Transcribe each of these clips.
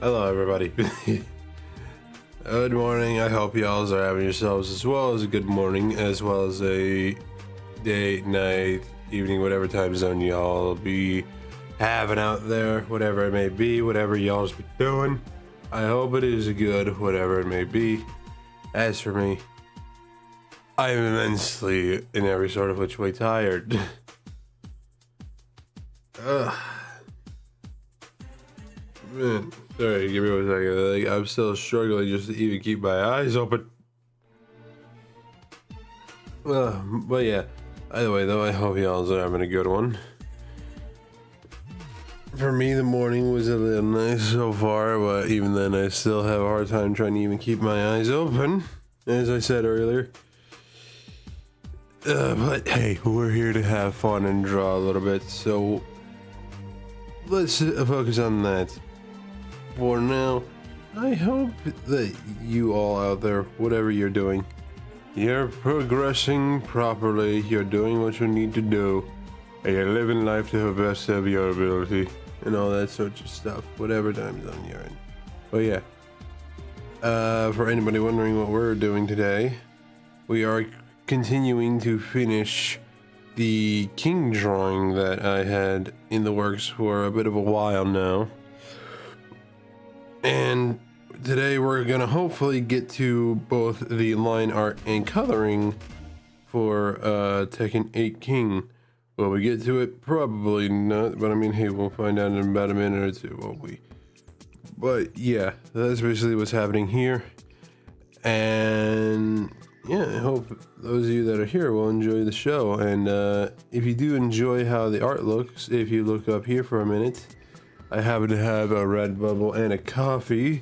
Hello, everybody. Good morning. I hope y'all are having yourselves as well as a good morning, as well as a day, night, evening, whatever time zone y'all be having out there, whatever it may be, whatever y'all's be doing. I hope it is good, whatever it may be. As for me, I am immensely, in every sort of which way, tired. Ugh. Man, sorry, give me 1 second. Like, I'm still struggling just to even keep my eyes open. But yeah, either way though, I hope y'all are having a good one. For me, the morning was a little nice so far, but even then I still have a hard time trying to even keep my eyes open, as I said earlier. But hey, we're here to have fun and draw a little bit, so let's focus on that. For now, I hope that you all out there, whatever you're doing, you're progressing properly, you're doing what you need to do, and you're living life to the best of your ability, and all that sort of stuff, whatever time zone you're in. But yeah, for anybody wondering what we're doing today, we are continuing to finish the king drawing that I had in the works for a bit of a while now. And today we're gonna hopefully get to both the line art and coloring for Tekken 8 King. Will we get to it? Probably not, but I mean, hey, we'll find out in about a minute or two, won't we? But yeah, that's basically what's happening here. And yeah, I hope those of you that are here will enjoy the show. And if you do enjoy how the art looks, if you look up here for a minute, I happen to have a Redbubble and a coffee.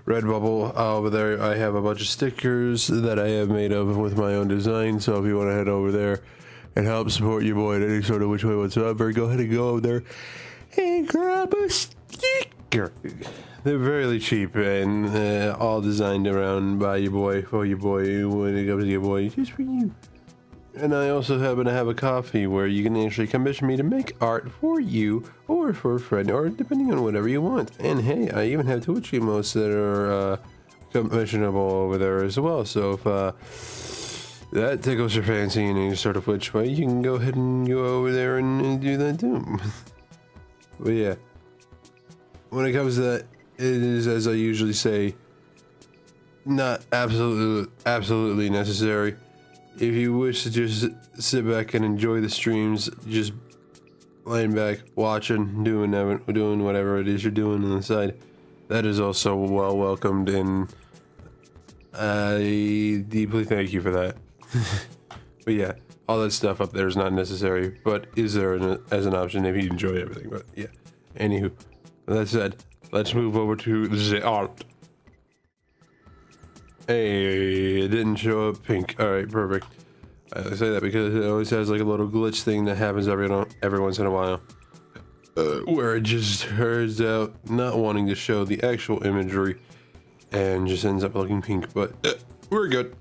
Redbubble, over there I have a bunch of stickers that I have made up with my own design, so if you want to head over there and help support your boy in any sort of which way whatsoever, go ahead and go over there and grab a sticker. They're fairly cheap and all designed around by your boy, for your boy, when it comes to your boy, just for you. And I also happen to have a coffee where you can actually commission me to make art for you or for a friend, or depending on whatever you want. And hey, I even have Twitch emotes that are commissionable over there as well. So if that tickles your fancy in any sort of which way, you can go ahead and go over there and do that too. But yeah, when it comes to that, it is, as I usually say, not absolutely necessary. If you wish to just sit back and enjoy the streams, just laying back, watching, doing whatever it is you're doing on the side, that is also well welcomed, and I deeply thank you for that. But yeah, all that stuff up there is not necessary, but is there as an option if you enjoy everything. But yeah, anywho, with that said, let's move over to the art. Hey, it didn't show up pink. Alright, perfect. I say that because it always has like a little glitch thing that happens every once in a while. Where it just turns out not wanting to show the actual imagery and just ends up looking pink, but we're good.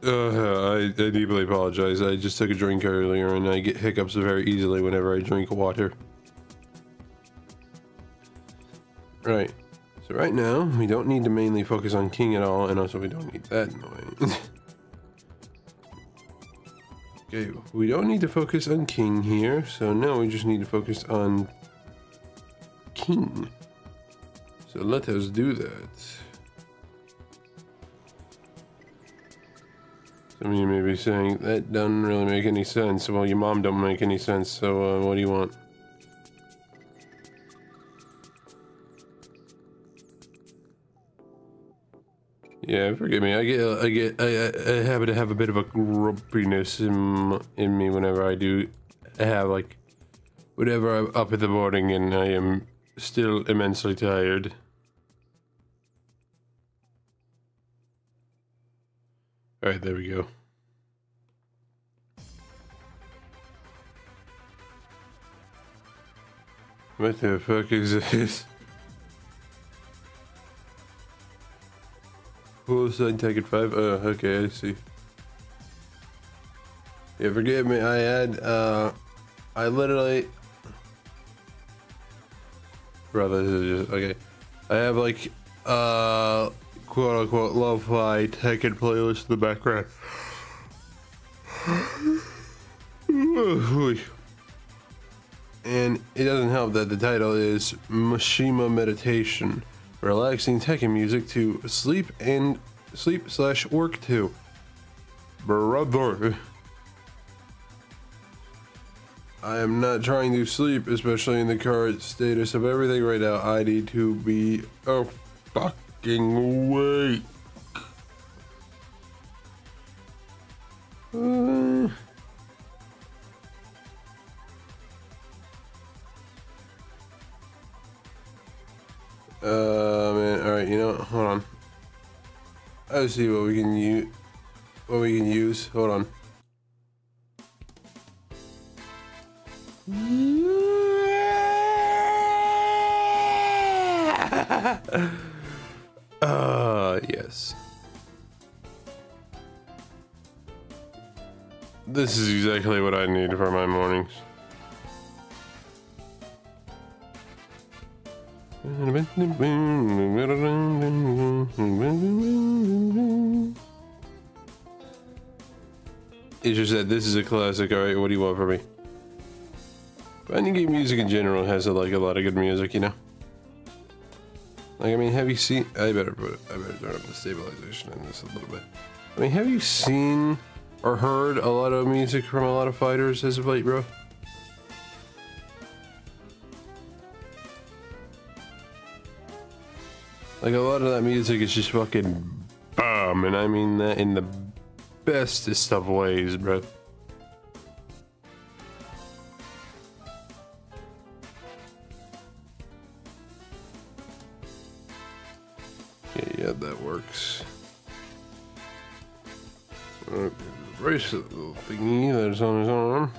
I deeply apologize. I just took a drink earlier and I get hiccups very easily whenever I drink water. Right. So right now, we don't need to mainly focus on King at all, and also we don't need that in the way. Okay, we don't need to focus on King here, so now we just need to focus on King. So let us do that. Some of you may be saying, that doesn't really make any sense. Well, your mom don't make any sense, so what do you want? Yeah, forgive me. I happen to have a bit of a grumpiness in me whenever I do have like, whenever I'm up in the morning and I am still immensely tired. All right, there we go. What the fuck is this? Poolside Tekken 5? Oh, okay, I see. Yeah, forgive me, I literally... Bro, this is just... Okay. I have like quote unquote lo-fi Tekken playlist in the background. And it doesn't help that the title is Mishima Meditation, relaxing Tekken music to sleep / work to. Brother, I am not trying to sleep, especially in the current status of everything right now. I need to be fucking awake. Man, alright, you know, hold on. Let's see what we can use. Hold on. Yes. This is exactly what I need for my mornings. It's just that this is a classic. Alright, what do you want from me? Fighting game music in general has like a lot of good music, you know? Like, I mean, have you seen... I better turn up the stabilization in this a little bit. I mean, have you seen or heard a lot of music from a lot of fighters as of late, bro? Like, a lot of that music is just fucking bomb, and I mean that in the bestest of ways, bro. Yeah, that works. Okay, the bracelet little thingy that's on his arm.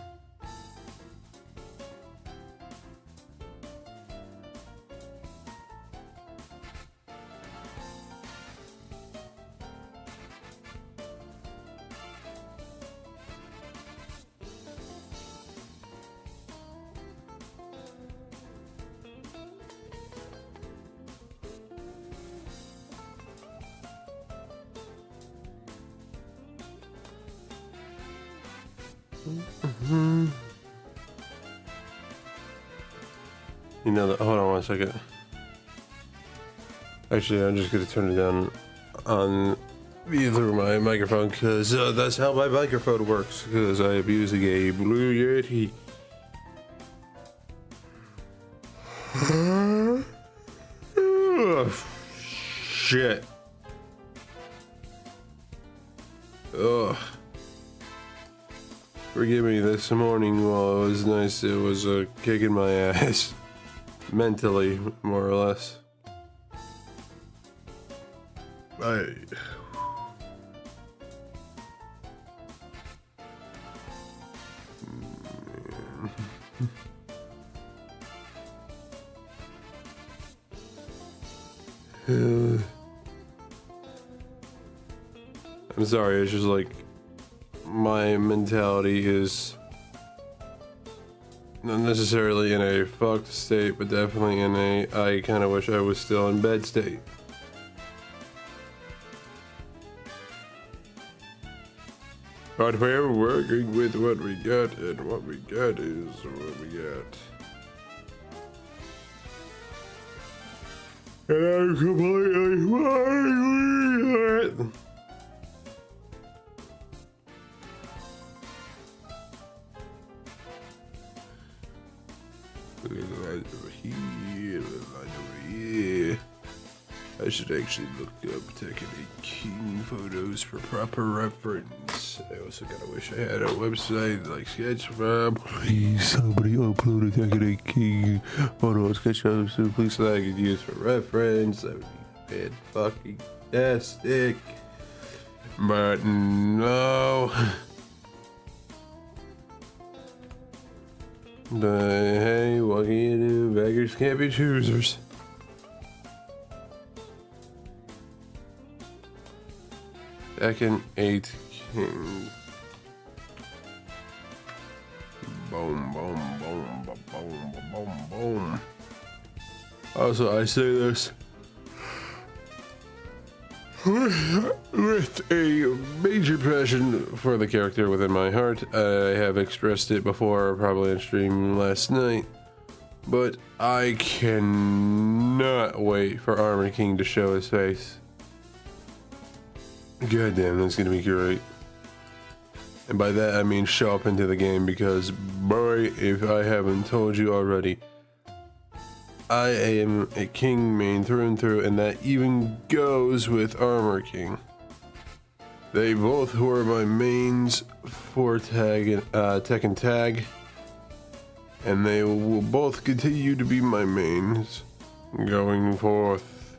You know that. Hold on 1 second. Actually, I'm just gonna turn it down on through my microphone because that's how my microphone works. Because I am using a Blue Yeti. Shit. Ugh. Forgive me, this morning while it was nice, it was kicking my ass. Mentally, more or less. I'm sorry, it's just like my mentality is not necessarily in a fucked state, but definitely in a I kind of wish I was still in bed state. But we're working with what we got, and what we got is what we got. And I'm completely fine with it. Light over here, light over here. I should actually look up Tekken 8 King photos for proper reference. I also kinda wish I had a website like Sketchfab. Please, somebody upload a Tekken 8 King photo on Sketchfab so please, so that I could use for reference. That would be fantastic. But no. But hey, what can you do? Beggars can't be choosers. Tekken 8 King. Boom, boom, boom, boom, boom, boom, boom. Also, I say this with a major passion for the character within my heart. I have expressed it before, probably on stream last night, but I cannot wait for Armor King to show his face. God damn, that's gonna be great. And by that I mean show up into the game, because boy, if I haven't told you already, I am a King main through and through, and that even goes with Armor King. They both were my mains for Tekken Tag, and they will both continue to be my mains going forth.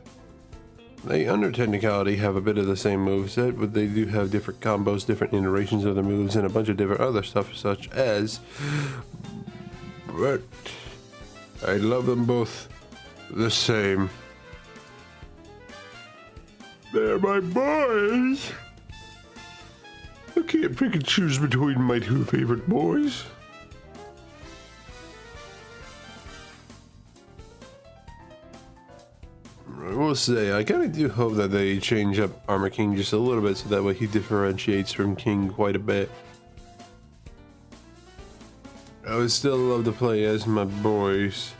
They, under technicality, have a bit of the same moveset, but they do have different combos, different iterations of the moves, and a bunch of different other stuff, such as... But I love them both the same. They're my boys! I can't pick and choose between my two favorite boys. I will say, I kind of do hope that they change up Armor King just a little bit, so that way he differentiates from King quite a bit. I would still love to play as my boys,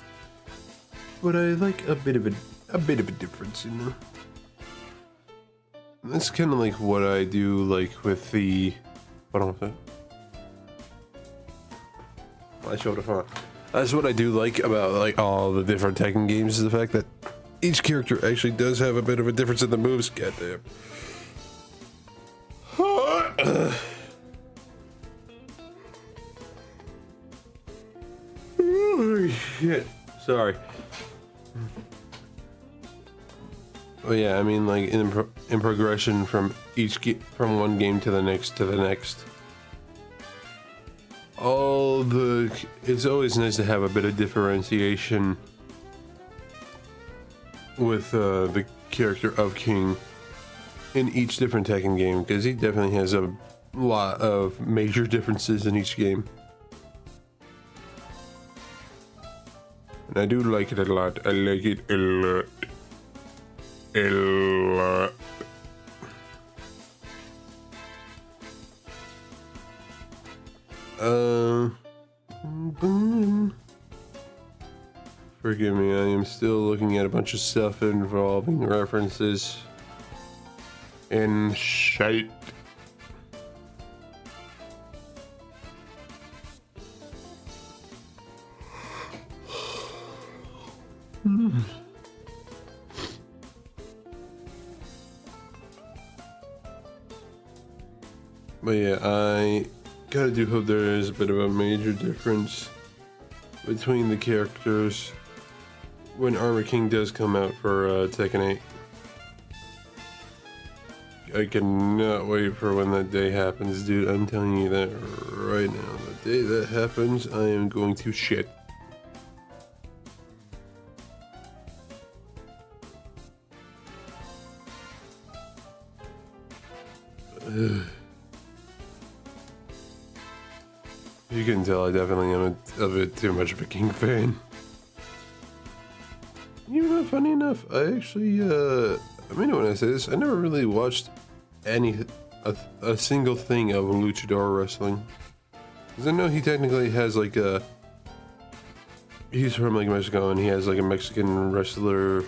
but I like a bit of a difference, you know. That's kind of like what I do, like with the. Hold on a second. My shoulder phone. That's what I do like about like all the different Tekken games, is the fact that each character actually does have a bit of a difference in the moves. Goddamn. Oh, shit. Sorry. Oh yeah, I mean, like in progression from from one game to the next it's always nice to have a bit of differentiation with the character of King in each different Tekken game, because he definitely has a lot of major differences in each game. And I do like it a lot. I like it a lot. A lot. Forgive me, I am still looking at a bunch of stuff involving references and shite. But yeah, I kinda do hope there is a bit of a major difference between the characters when Armor King does come out for Tekken 8. I cannot wait for when that day happens, dude. I'm telling you that right now. The day that happens, I am going to shit. You can tell I definitely am a bit too much of a King fan. You know, funny enough, I actually, I mean, when I say this, I never really watched a single thing of luchador wrestling. Because I know he technically has like he's from like Mexico, and he has like a Mexican wrestler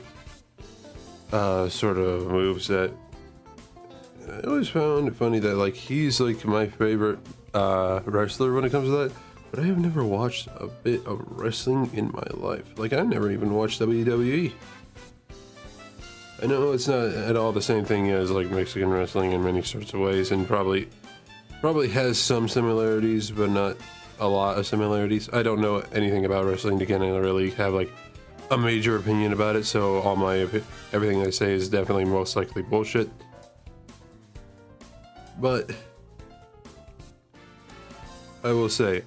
sort of moveset. I always found it funny that like he's like my favorite wrestler when it comes to that, but I have never watched a bit of wrestling in my life. Like, I never even watched WWE. I know it's not at all the same thing as like Mexican wrestling in many sorts of ways, and probably has some similarities, but not a lot of similarities. I don't know anything about wrestling to kind of really have like a major opinion about it, so all my everything I say is definitely most likely bullshit. But I will say,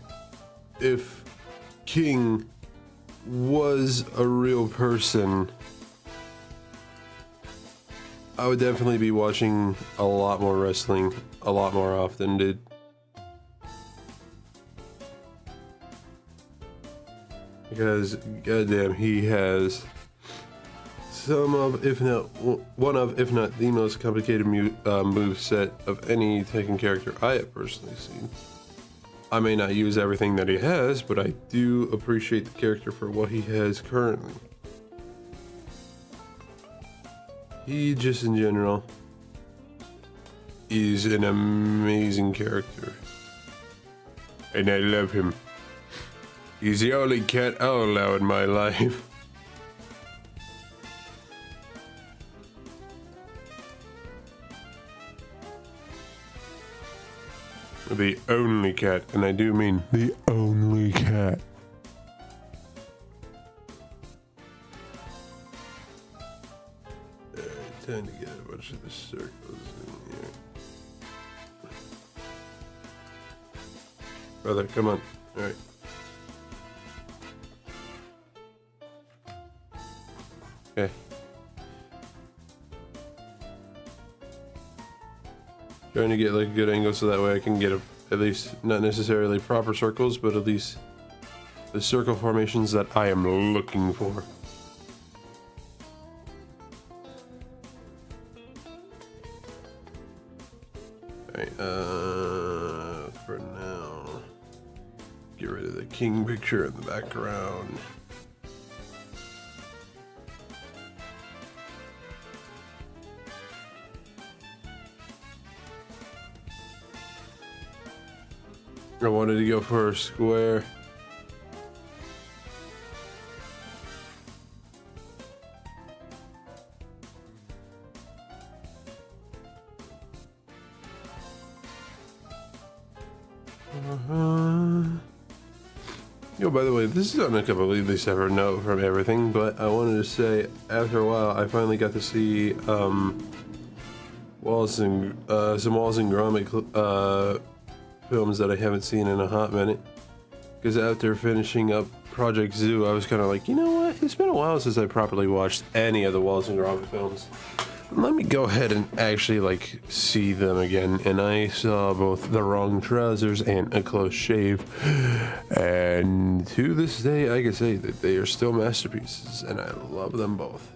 if King was a real person, I would definitely be watching a lot more wrestling a lot more often, dude. Because goddamn, he has some of, if not one of, if not the most complicated move set of any Tekken character I have personally seen. I may not use everything that he has, but I do appreciate the character for what he has currently. He just in general is an amazing character. And I love him. He's the only cat I'll allow in my life. The only cat, and I do mean the only cat. Alright, time to get a bunch of the circles in here. Brother, come on. Alright. Okay. Trying to get like a good angle so that way I can get at least not necessarily proper circles, but at least the circle formations that I am looking for. Alright, for now, get rid of the king picture in the background. I wanted to go for a square. Yo, by the way, this is on a completely separate note from everything, but I wanted to say, after a while, I finally got to see Wallace and some Wallace and Gromit films that I haven't seen in a hot minute. Because after finishing up Project Zoo, I was kind of like, you know what? It's been a while since I properly watched any of the Wallace and Gromit films. Let me go ahead and actually like see them again. And I saw both The Wrong Trousers and A Close Shave. And to this day, I can say that they are still masterpieces, and I love them both.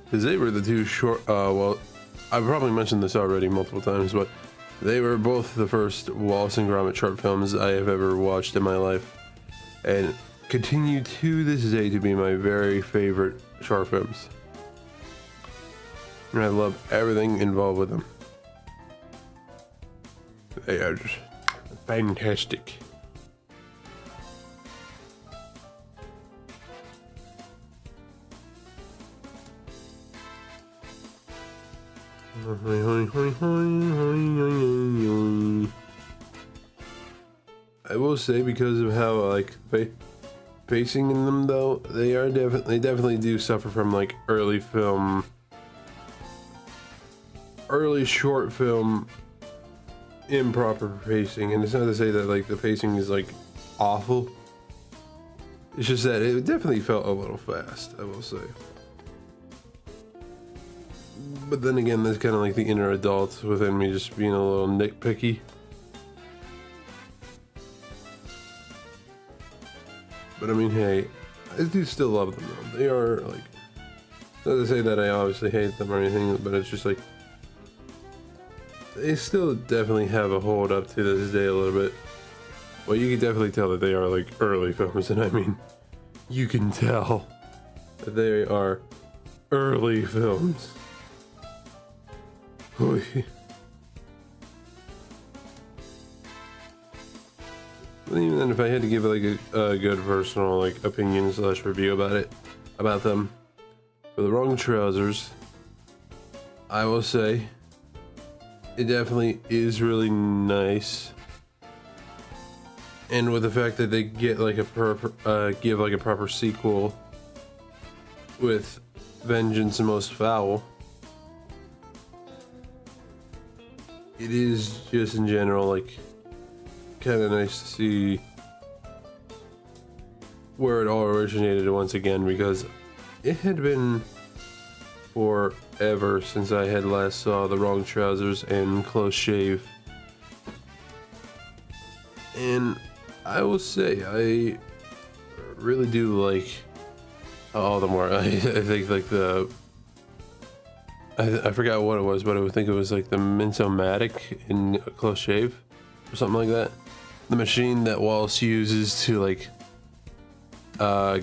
Because they were the two short, well, I've probably mentioned this already multiple times, but they were both the first Wallace and Gromit short films I have ever watched in my life, and continue to this day to be my very favorite short films. And I love everything involved with them. They are just fantastic. I will say, because of how like pacing in them though, they definitely do suffer from like early short film improper pacing. And it's not to say that like the pacing is like awful, it's just that it definitely felt a little fast, I will say. But then again, that's kind of like the inner adult within me just being a little nitpicky. But I mean, hey, I do still love them though. They are like, not to say that I obviously hate them or anything, but it's just like, they still definitely have a hold up to this day a little bit. Well, you can definitely tell that they are like early films, and I mean, you can tell that they are early films. But even then, if I had to give like a good personal like opinion / review about them, for The Wrong Trousers, I will say it definitely is really nice. And with the fact that they get like give like a proper sequel with Vengeance and Most Foul, it is just in general like kind of nice to see where it all originated once again, because it had been forever since I had last saw The Wrong Trousers and Close Shave. And I will say, I really do like all the more. I think like I forgot what it was, but I think it was like the Mintomatic in Close Shave or something like that. The machine that Wallace uses to like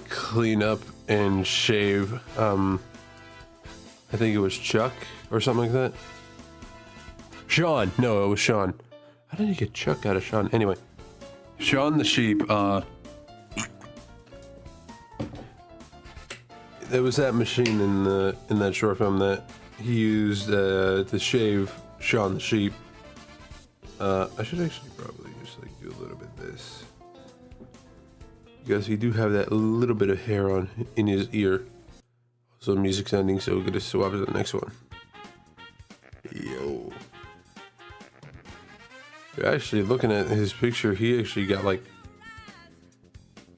clean up and shave. I think it was Chuck or something like that. Sean. No, it was Sean. How did you get Chuck out of Sean? Anyway, Sean the sheep. There was that machine in that short film that he used to shave Sean the sheep. I should actually probably just like do a little bit of this, because he do have that little bit of hair on in his ear. So music's ending, so we're gonna swap to the next one. Yo. You're actually looking at his picture, he actually got like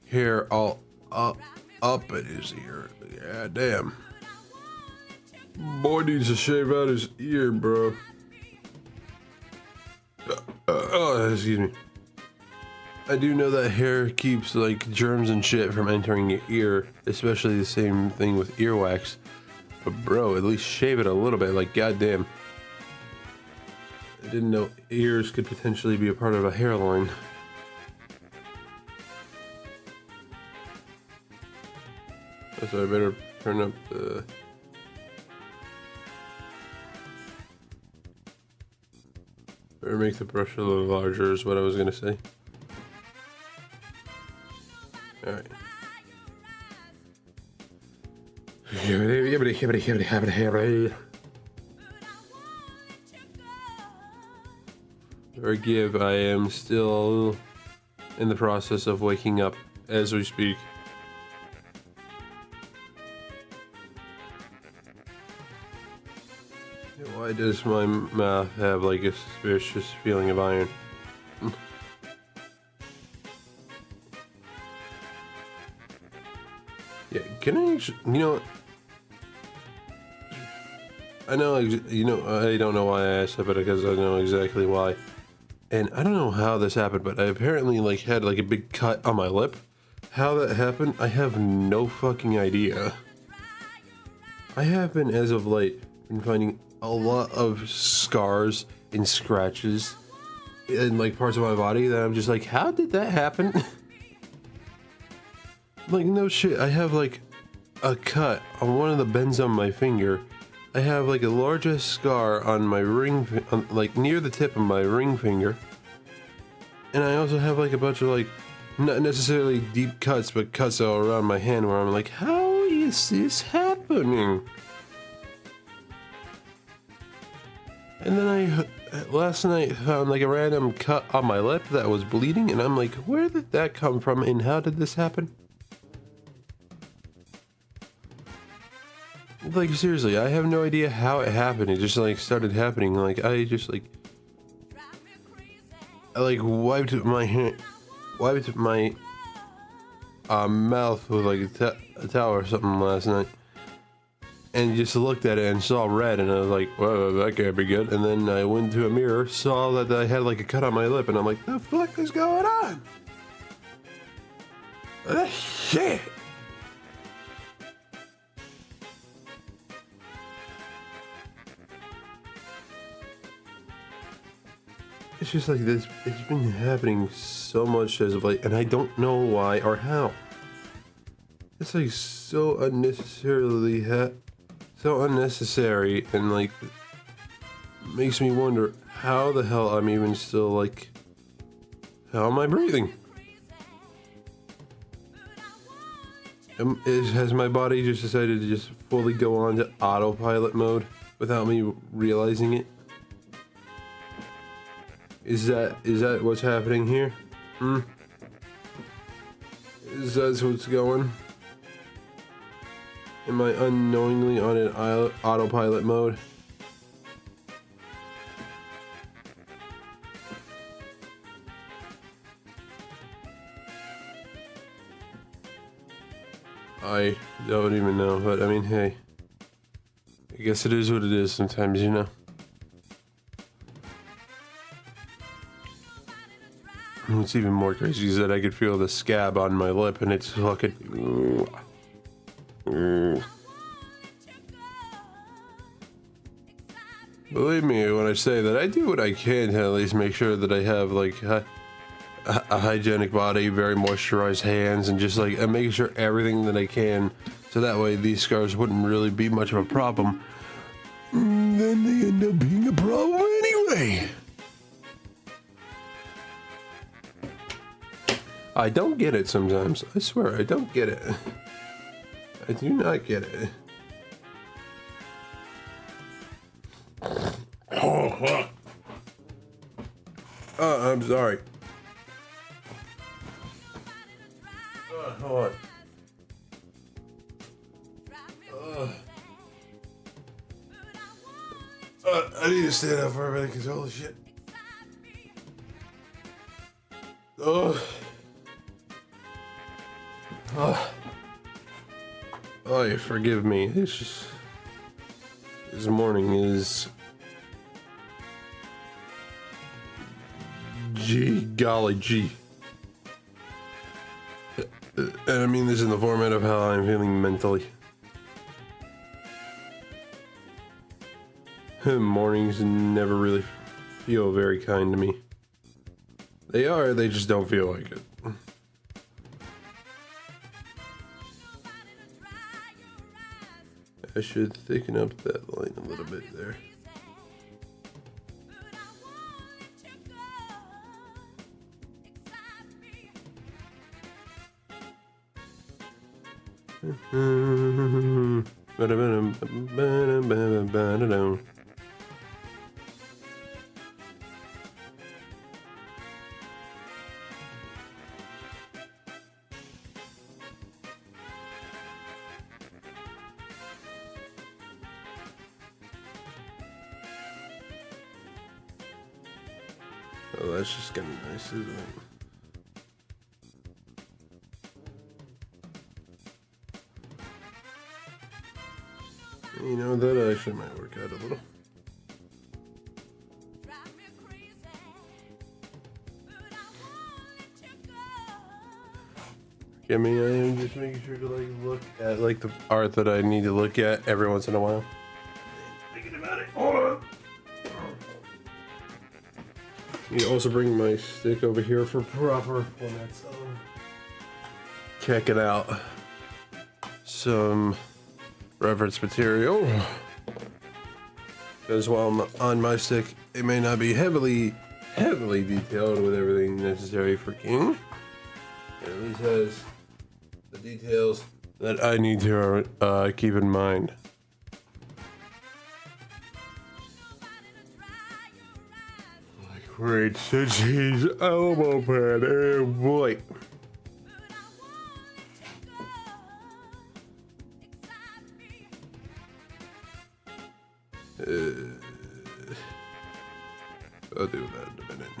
hair all up at his ear. Yeah, damn. Boy needs to shave out his ear, bro. Excuse me. I do know that hair keeps like germs and shit from entering your ear, especially the same thing with earwax. But bro, at least shave it a little bit, like goddamn. I didn't know ears could potentially be a part of a hairline. So I better turn up the... Better make the brush a little larger is what I was gonna say. Alright. Forgive, I am still in the process of waking up as we speak. Why does my mouth have like a suspicious feeling of iron? Yeah, can I actually, you know, I know, you know, I don't know why I asked that, but because I know exactly why. And I don't know how this happened, but I apparently like had like a big cut on my lip. How that happened, I have no fucking idea. I have been, as of late, been finding a lot of scars and scratches in like parts of my body that I'm just like, how did that happen? Like, no shit, I have like a cut on one of the bends on my finger. I have like a largest scar on my ring, like near the tip of my ring finger. And I also have like a bunch of like, not necessarily deep cuts, but cuts all around my hand where I'm like, how is this happening? And then I, last night, found like a random cut on my lip that was bleeding, and I'm like, where did that come from and how did this happen? Like, seriously, I have no idea how it happened. It just like started happening. Like, I just like, I like wiped my hand, wiped my mouth with like a towel or something last night. And just looked at it and saw red, and I was like, whoa, that can't be good. And then I went to a mirror, saw that I had like a cut on my lip, and I'm like, the fuck is going on? Shit. It's just like this, it's been happening so much as of late, and I don't know why or how. It's like so unnecessarily so unnecessary, and like makes me wonder how the hell I'm even still like, how am I breathing? Has my body just decided to just fully go on to autopilot mode without me realizing it? Is that what's happening here? Is that what's going? Am I unknowingly on an autopilot mode? I don't even know, but I mean, hey. I guess it is what it is sometimes, you know? What's even more crazy is that I could feel the scab on my lip and it's fucking... Believe me when I say that I do what I can to at least make sure that I have like a hygienic body, very moisturized hands, and just like I'm making sure everything that I can so that way these scars wouldn't really be much of a problem. Then they end up being a problem anyway. I don't get it sometimes. I swear, I don't get it. I do not get it. Oh, I'm sorry. Hold on. I need to stand up for a minute because holy shit. Oh. Oh, forgive me. It's just this morning is golly gee. And I mean this in the format of how I'm feeling mentally. Mornings never really feel very kind to me. They just don't feel like it. I should thicken up that line a little bit there. Oh, that's just gonna be nice, isn't it? You know, that actually might work out a little. I mean, I am just making sure to like look at like the art that I need to look at every once in a while. Thinking about it. Hold on. You also bring my stick over here for proper formats. Check it out. Some reference material. Because while I'm on my stick, it may not be heavily detailed with everything necessary for King. It at least has the details that I need to keep in mind. Great City's elbow pad, oh boy. I'll do that in a minute.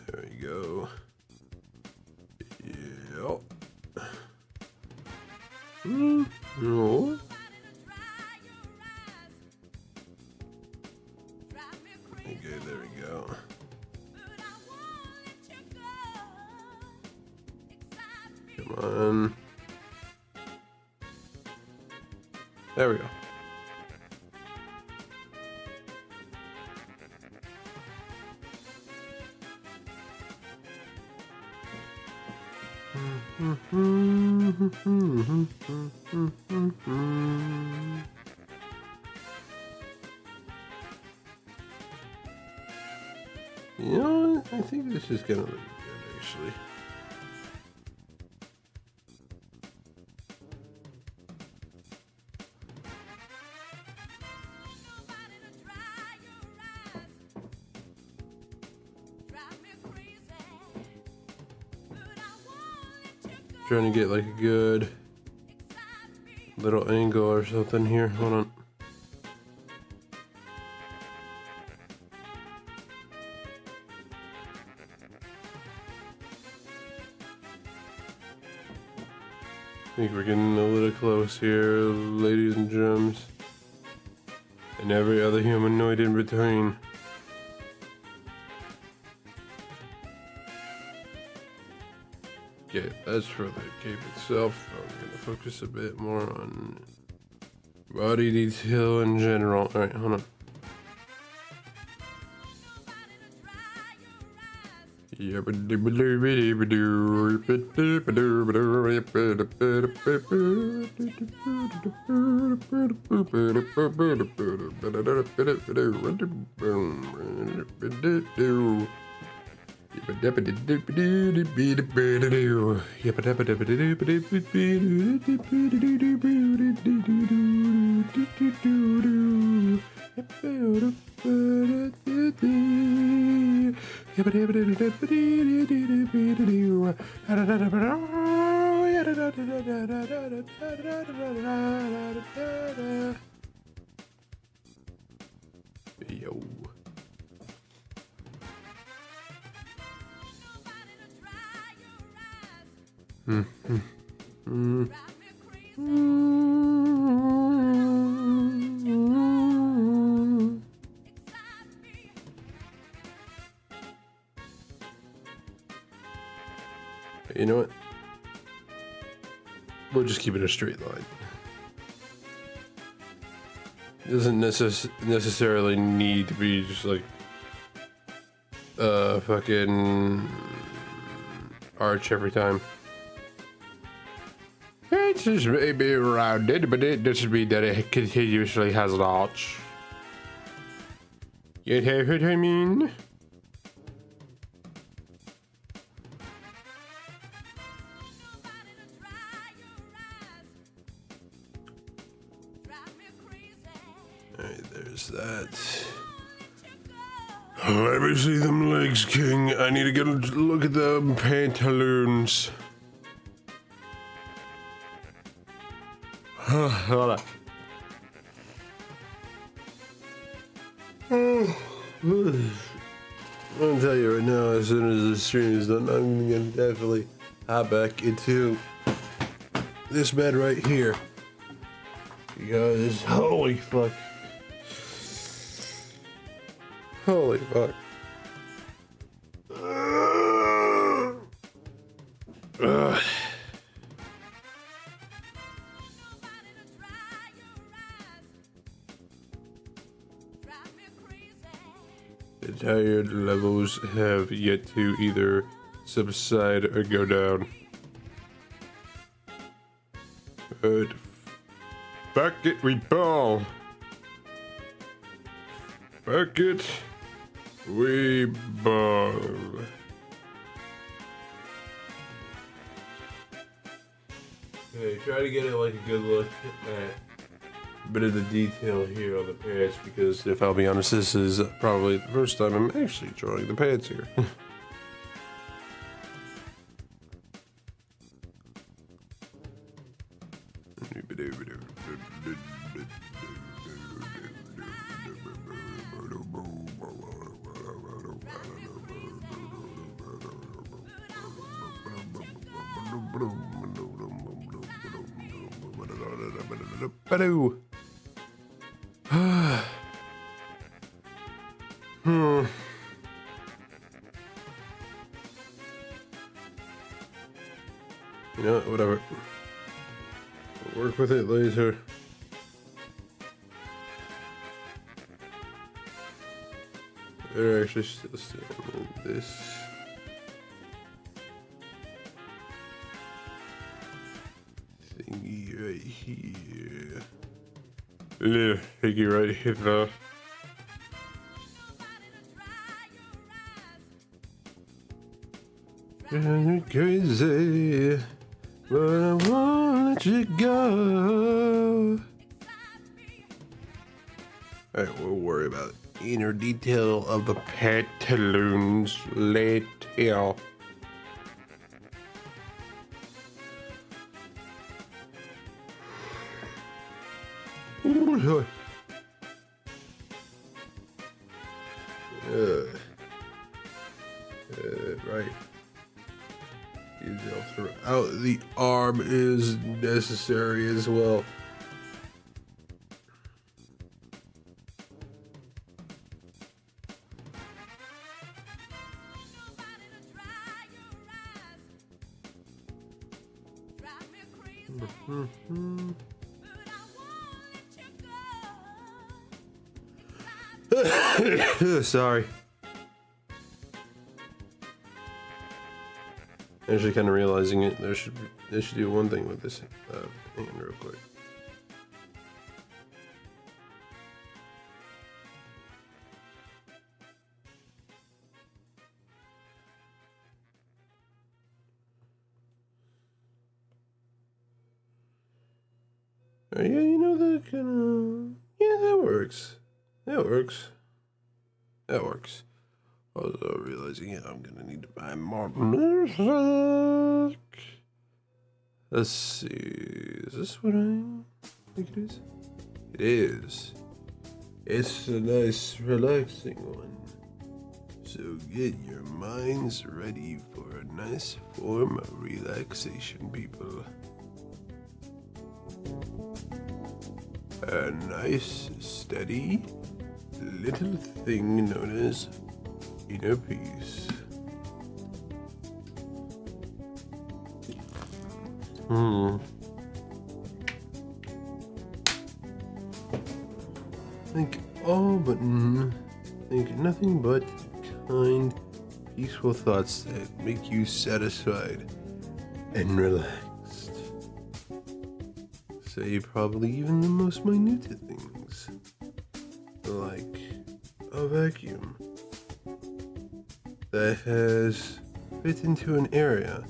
There we go. Yep. No. Okay, there we go. Come on. There we go. You know, I think this is gonna look good actually. Trying to get like a good little angle or something here. Hold on. think we're getting a little close here, ladies and germs. And every other humanoid in between. Okay, that's for the cape itself. I'm gonna focus a bit more on body detail in general. Alright, hold on. Yo. You know what? We'll just keep it a straight line. It doesn't necessarily need to be just like fucking arch every time. It just may be rounded, but it doesn't mean that it continuously has an arch. You know what I mean? Alright, there's that. Let me see them legs, King. I need to get a look at them pantaloons. Hold on. I'll tell you right now, as soon as the stream is done, I'm gonna definitely hop back into this bed right here. Because holy fuck. Holy fuck. The tired levels have yet to either subside or go down. But fuck it, we ball. Fuck it, we ball. Okay, try to get it like a good look at a bit of the detail here on the pants, because if I'll be honest, this is probably the first time I'm actually drawing the pants here. You know, whatever. We'll work with it later. They're actually still on this. Thingy right here. Little thingy right here though. You're crazy, but I won't let you go. Alright, we'll worry about inner detail of the pantaloons later. Right. detail throughout the arm is necessary as well. Sorry. Actually, kind of realizing it, they should do one thing with this hand real quick. Yeah, you know, that kind of, yeah, that works. That works. That works. Also realizing, yeah, I'm gonna need to buy more music. Let's see, is this what I think it is? It is. It's a nice, relaxing one. So get your minds ready for a nice form of relaxation, people. A nice, steady, little thing known as inner peace. Think nothing but kind, peaceful thoughts that make you satisfied and relaxed. Say probably even the most minute things, like a vacuum that has fit into an area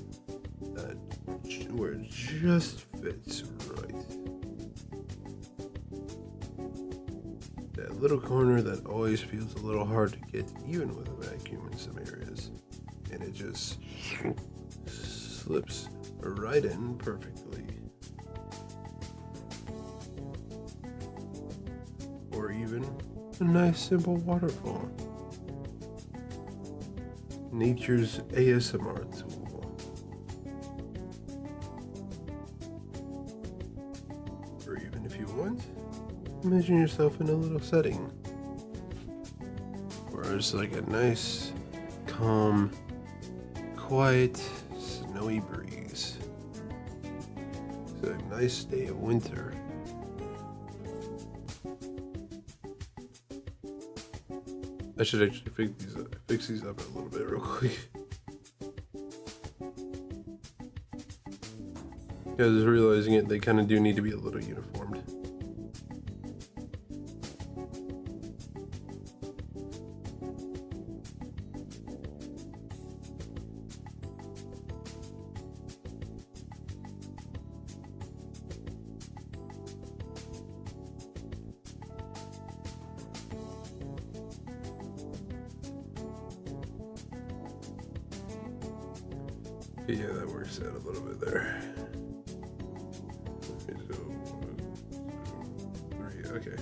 where it just fits right. That little corner that always feels a little hard to get, even with a vacuum in some areas, and it just slips right in perfectly. Or even a nice simple waterfall. Nature's ASMR tool. Or even if you want, imagine yourself in a little setting where it's like a nice, calm, quiet, snowy breeze. It's a nice day of winter. I should actually fix these up a little bit real quick. Because realizing it, they kind of do need to be a little uniformed. Yeah, that works out a little bit there. Okay.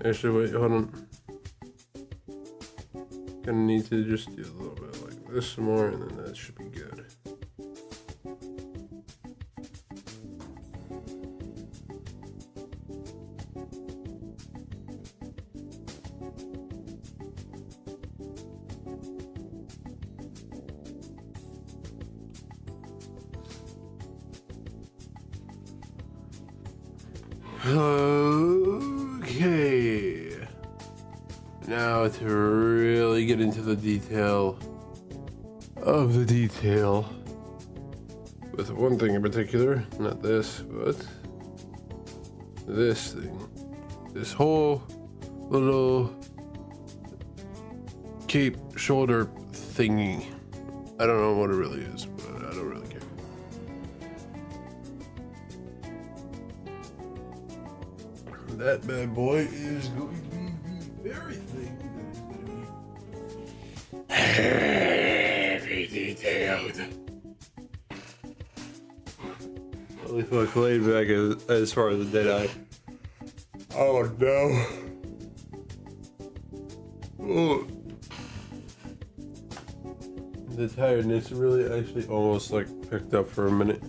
Actually, wait, hold on. Gonna need to just do a little bit like this some more, and then that should be good. Okay. Now to really get into the detail of the detail. With one thing in particular, not this, but this thing. This whole little cape shoulder thingy. I don't know what it really is, but I don't really care. That bad boy is going to be the very thing that is going to be really fuck laid back as far as the dead eye. Oh no. Oh. The tiredness really actually almost like picked up for a minute.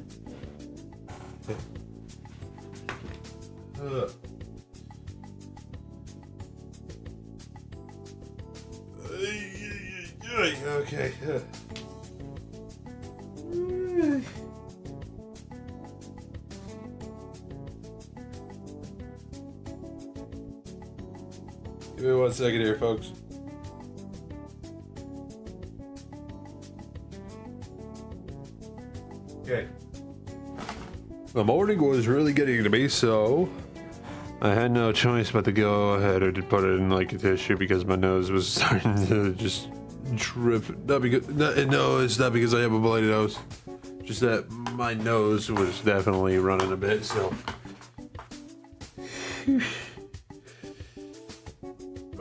Okay. Give me 1 second here, folks. Okay. The morning was really getting to me, so I had no choice but to go ahead and put it in like a tissue because my nose was starting to just drip. No, it's not because I have a bloody nose. Just that my nose was definitely running a bit, so.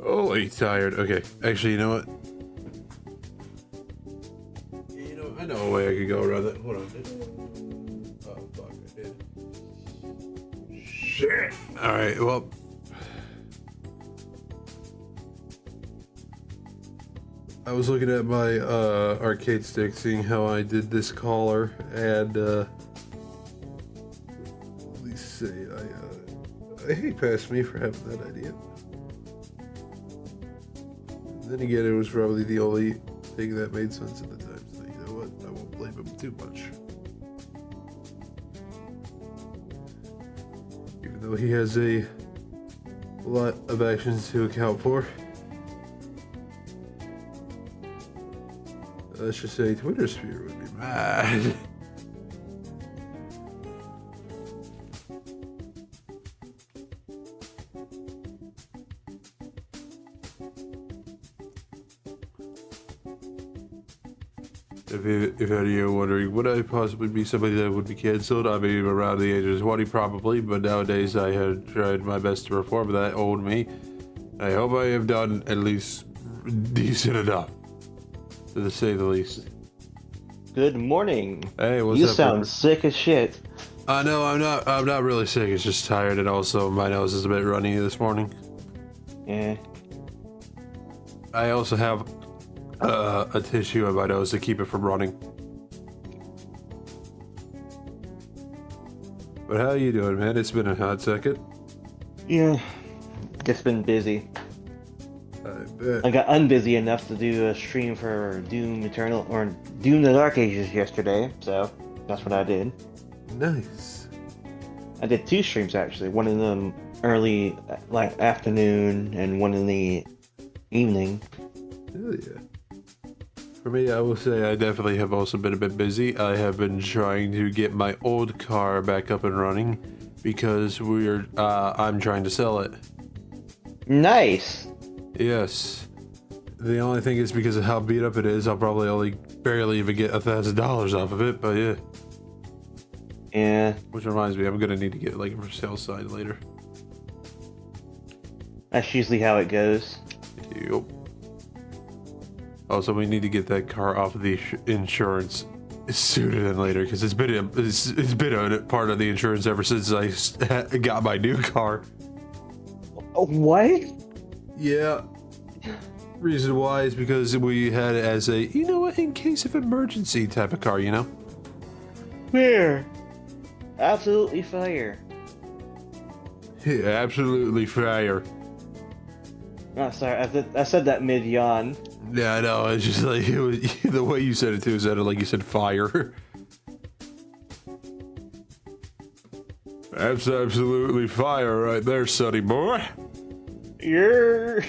Holy tired. Okay, actually, you know what? I know a way I could go around that. Hold on. Oh, fuck, I did. Shit! Alright, well. I was looking at my arcade stick, seeing how I did this collar, and let me see, I hate past me for having that idea. Then again, it was probably the only thing that made sense at the time, so you know what, I won't blame him too much. Even though he has a lot of actions to account for. Let's just say Twitter sphere would be mad. If any of you are wondering, would I possibly be somebody that would be cancelled? I mean, around the age of 20 probably, but nowadays I had tried my best to perform that old me. I hope I have done at least decent enough, to say the least. Good morning. Hey, what's you up? You sound sick as shit. No, I'm not really sick. It's just tired, and also my nose is a bit runny this morning. Yeah. I also have a tissue in my nose to keep it from running. But how you doing, man? It's been a hot second. Yeah. Just been busy. I bet. I got unbusy enough to do a stream for Doom Eternal or Doom the Dark Ages yesterday, so that's what I did. Nice. I did 2 streams actually, one in the early like afternoon and one in the evening. Hell yeah. For me, I will say I definitely have also been a bit busy. I have been trying to get my old car back up and running because I'm trying to sell it. Nice. Yes. The only thing is because of how beat up it is, I'll probably only barely even get $1,000 off of it, but yeah. Yeah. Which reminds me, I'm gonna need to get like a for sale sign later. That's usually how it goes. Yep. Also, we need to get that car off of the insurance sooner than later because it's been a part of the insurance ever since I got my new car. What? Yeah. Reason why is because we had it as a, you know what, in case of emergency type of car, you know? Fair. Absolutely fire. Yeah, absolutely fire. Oh, sorry, I said that mid-yawn. Yeah, I know. It's just like it was, the way you said it too. Sounded like you said fire. That's absolutely fire right there, sonny boy. You're...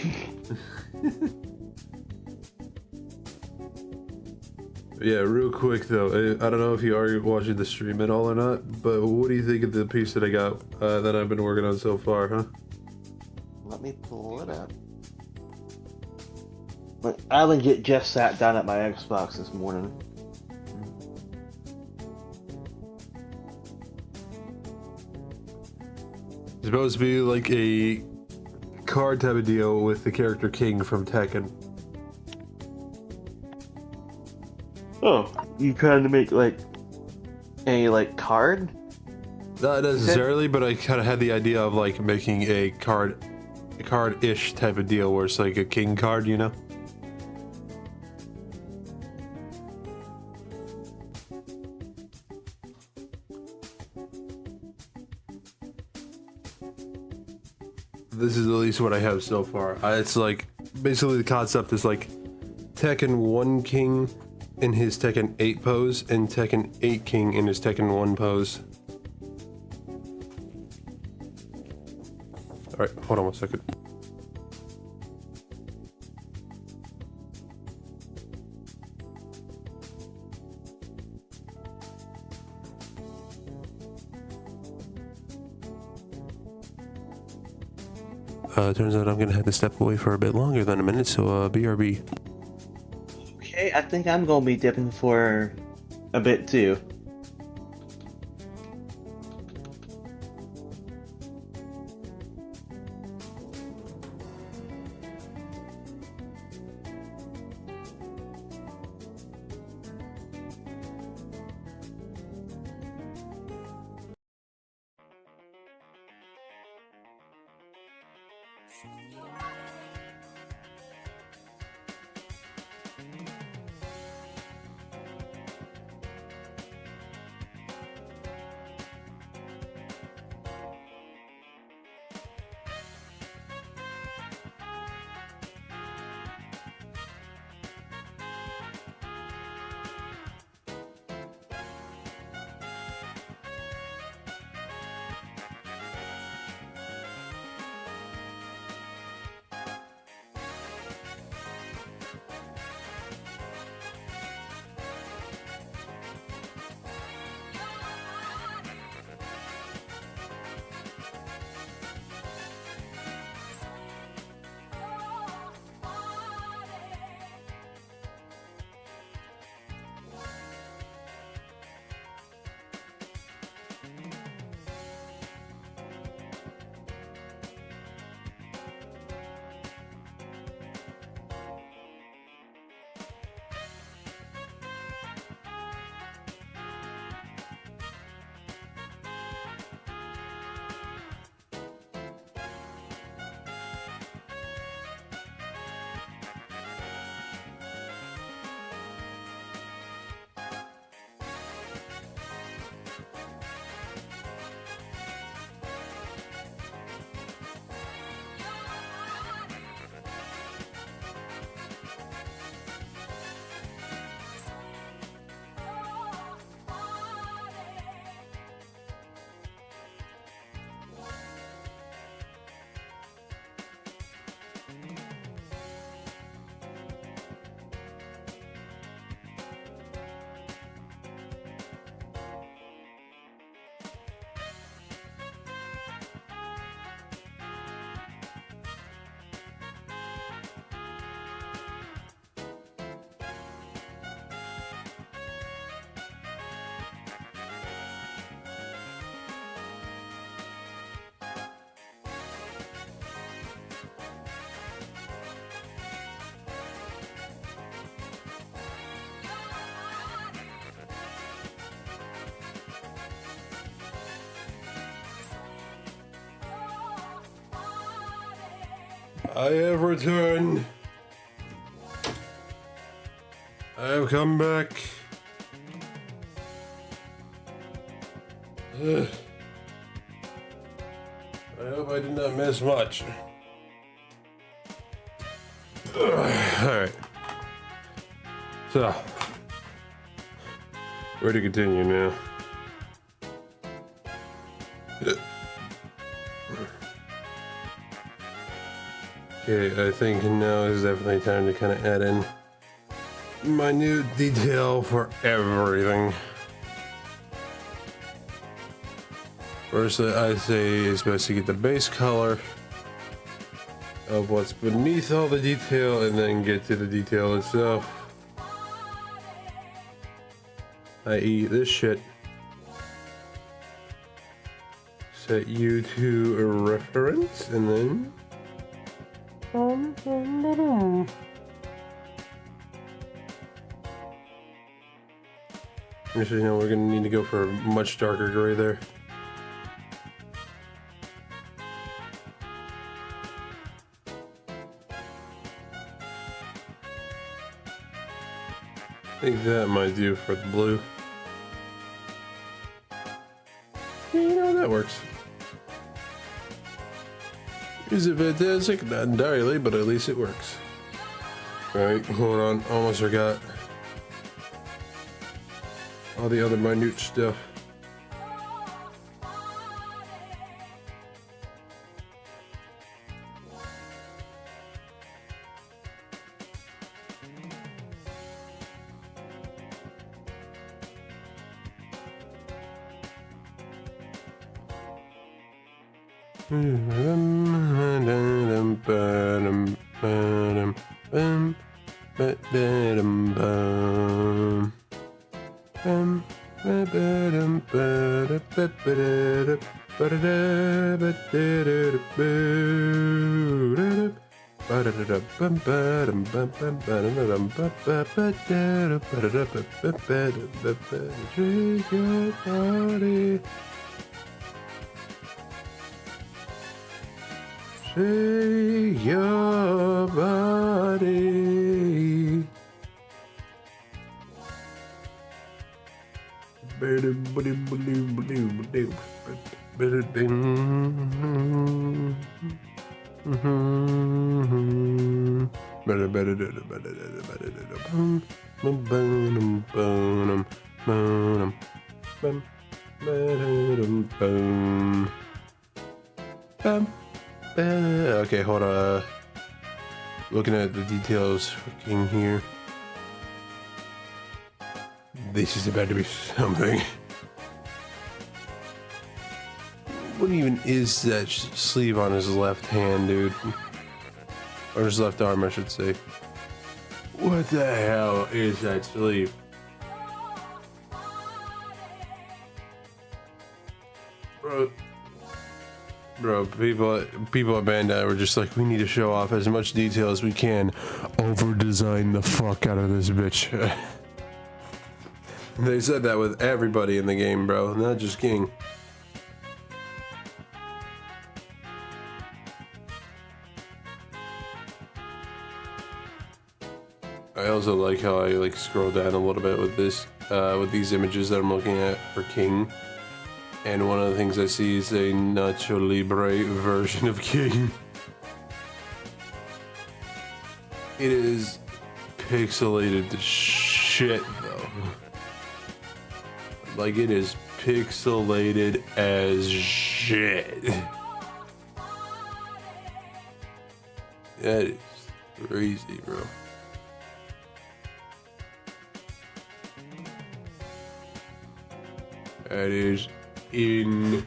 Yeah, real quick though. I don't know if you are watching the stream at all or not, but what do you think of the piece that I got that I've been working on so far, huh? Let me pull it up. But I legit just sat down at my Xbox this morning. It's supposed to be like a card type of deal with the character King from Tekken. Oh, you trying to make like a card? Not necessarily, but I kind of had the idea of like making a card-ish type of deal where it's like a king card, you know? This is at least what I have so far. It's like, basically the concept is like Tekken 1 King in his Tekken 8 pose and Tekken 8 King in his Tekken 1 pose. Alright, hold on 1 second. Turns out I'm gonna have to step away for a bit longer than a minute, so BRB. Okay, I think I'm gonna be dipping for a bit too. I have returned. I have come back. I hope I did not miss much. Alright. So, where to continue now? Okay, I think now is definitely time to kind of add in minute detail for everything. First, I say it's best to get the base color of what's beneath all the detail and then get to the detail itself. I.e. this shit. Set you to a reference and then actually, no, we're gonna need to go for a much darker gray there. I think that might do for the blue. Yeah, you know, that works. Is it fantastic? Not entirely, but at least it works. Alright, hold on. Almost forgot all the other minute stuff. Shake your body. Okay, hold on. Looking at the details fucking here. This is about to be something. What even is that sleeve on his left hand, dude? Or his left arm, I should say. What the hell is that sleeve? Bro, people at Bandai were just like, we need to show off as much detail as we can. Over-design the fuck out of this bitch. They said that with everybody in the game, bro, not just King. I also like how I like scroll down a little bit with this, with these images that I'm looking at for King. And one of the things I see is a Nacho Libre version of King. It is pixelated to shit, though. Like, it is pixelated as shit. That is crazy, bro. That is insane.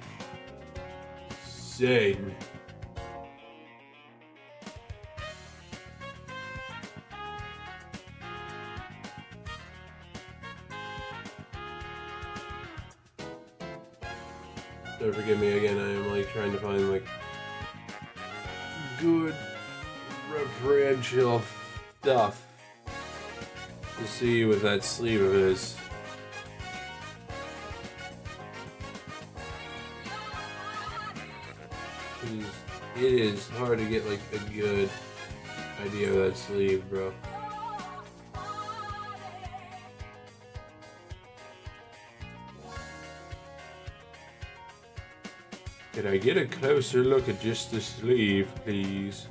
Don't forgive me again, I am like trying to find like good referential stuff to see with that sleeve of his. It is hard to get like a good idea of that sleeve, bro. Could I get a closer look at just the sleeve, please?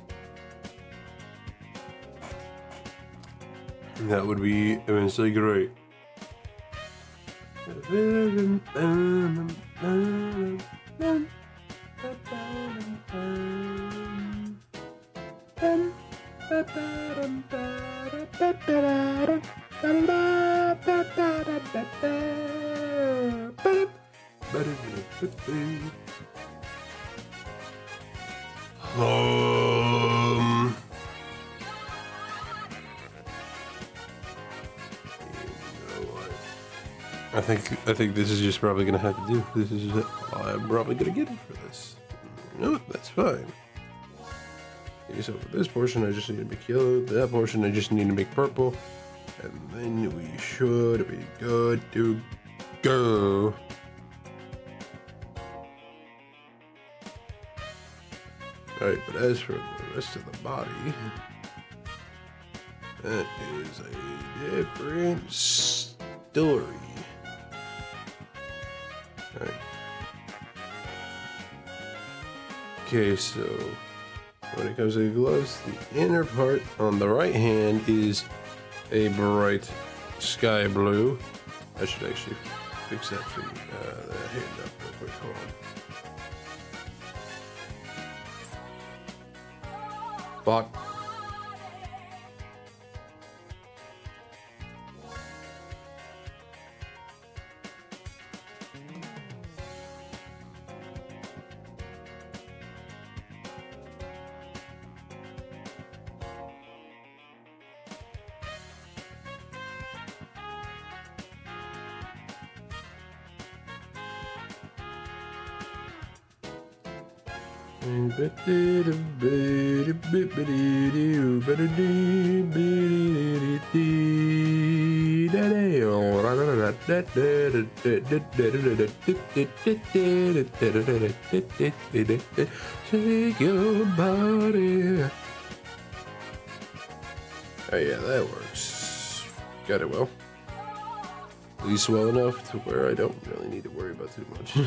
That would be immensely great. I think this is just probably gonna have to do. This is I'm probably gonna get it for this. No, that's fine. Okay, so for this portion, I just need to make yellow. That portion, I just need to make purple, and then we should be good to go. Alright, but as for the rest of the body, That is a different story. Alright. Okay, so when it comes to the gloves, the inner part on the right hand is a bright sky blue. I should actually fix that for you. The hand up real quick. Hold on. Fuck. Shake your body. Oh yeah, that works. Got it well. At least well enough to where I don't really need to worry about too much.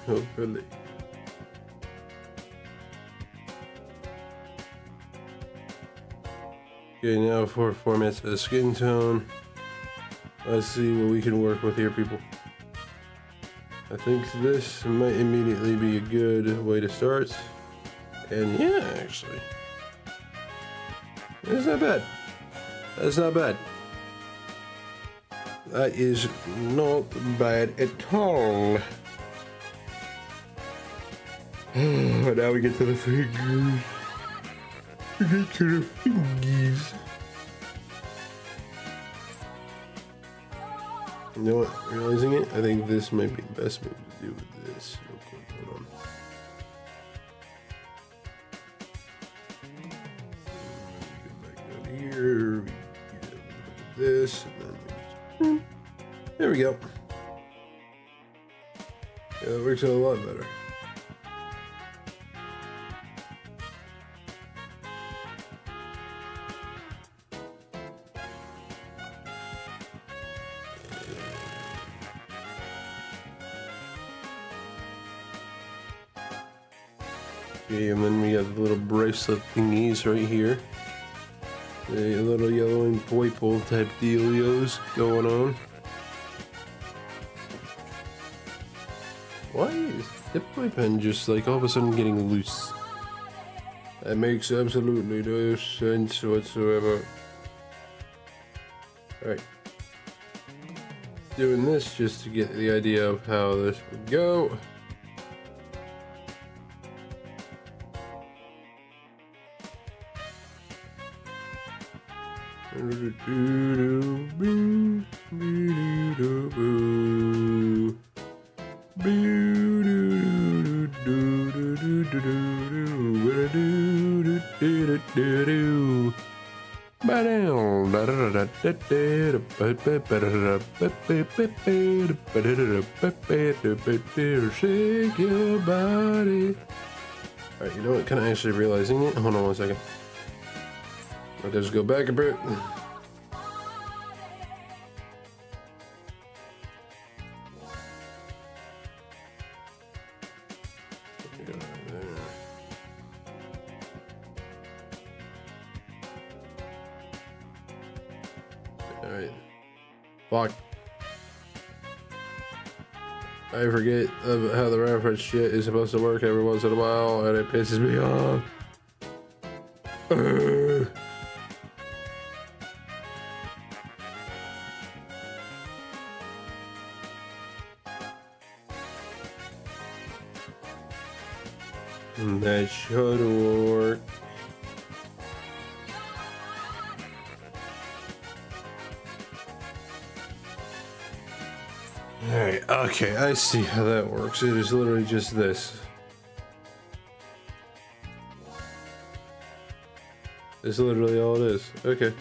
Hopefully. Okay, now for formats of skin tone. Let's see what we can work with here, people. I think this might immediately be a good way to start. And yeah, actually. That's not bad. That's not bad. That is not bad at all. Now we get to the fingers. We get to the fingers. You know what? Realizing it, I think this might be the best move to do with this. Real quick, hold on. Go back down here. We get this, and then we just, there we go. Yeah, that works out a lot better. Okay, and then we got the little bracelet thingies right here. The little yellow and purple type dealios going on. Why is the my pen just like all of a sudden getting loose? That makes absolutely no sense whatsoever. Alright. Doing this just to get the idea of how this would go. Shake your body. Alright, you know what? Kind of actually realizing it. Hold on 1 second. I'll just go back a bit. Alright. Fuck. I forget how the reference shit is supposed to work every once in a while, and it pisses me off. That should work. Alright, okay, I see how that works. It is literally just this. It's literally all it is. Okay.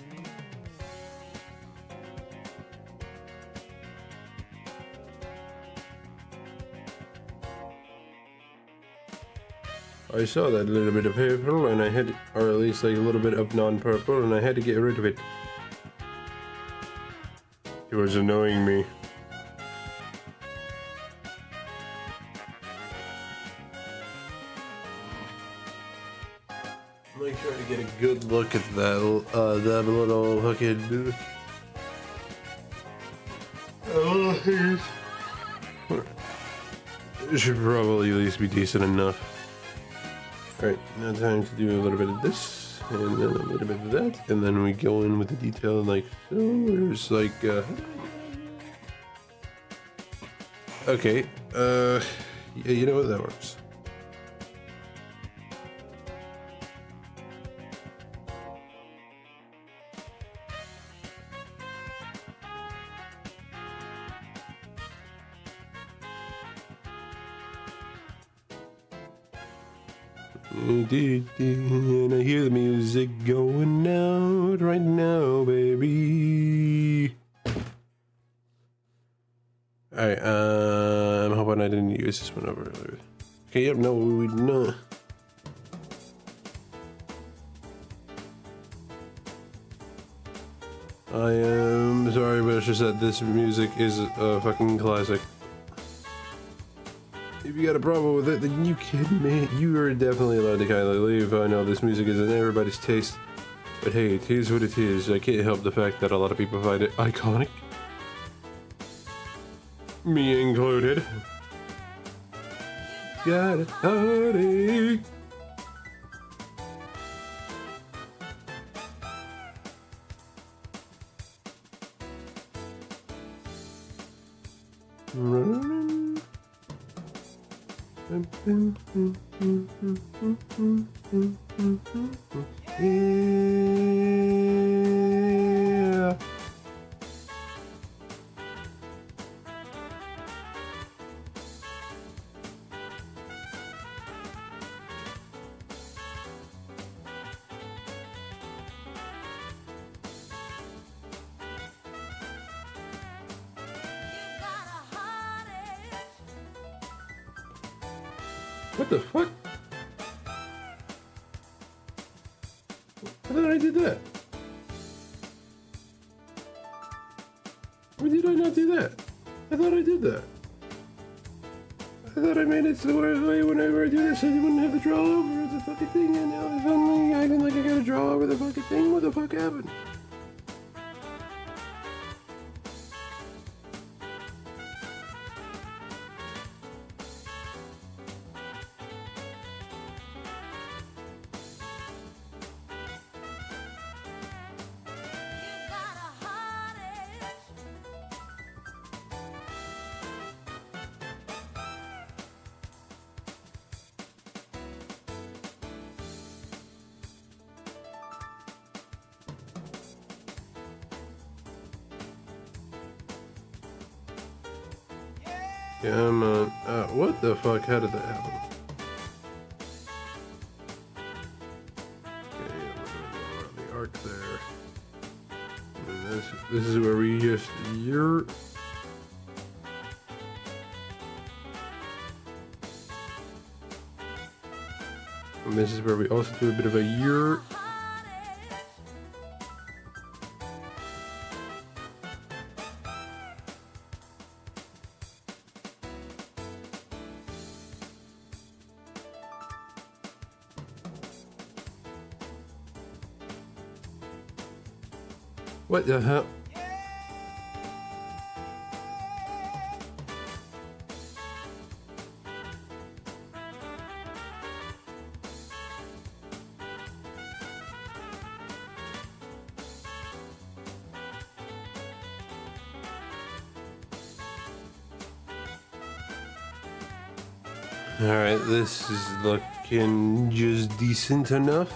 I saw that little bit of purple and I had, or at least like a little bit of non-purple, and I had to get rid of it. It was annoying me. Make sure to get a good look at that, that little hooked. It should probably at least be decent enough. Alright, now time to do a little bit of this, and then a little bit of that, and then we go in with the detail like so. There's like, okay, yeah, you know what, that works. And I hear the music going out right now, baby. Alright, I'm hoping I didn't use this one over earlier. Okay, yep, no, we not. I am sorry, but it's just that this music is a fucking classic. If you got a problem with it, then you kidding me? You are definitely allowed to kindly leave. I know this music isn't everybody's taste, but hey, it is what it is. I can't help the fact that a lot of people find it iconic. Me included. Got a heartache. Yeah. What the fuck? I thought I did that. Why did I not do that? I thought I did that. I thought I made it so where whenever I do this, I wouldn't have to draw over the fucking thing, and now it's suddenly acting like I gotta draw over the fucking thing. What the fuck happened? Come on. What the fuck? How did that happen? Okay, a little bit more on the arc there. And this is where we just and this is where we also do a bit of a yurt. What the hell? Alright, this is looking just decent enough.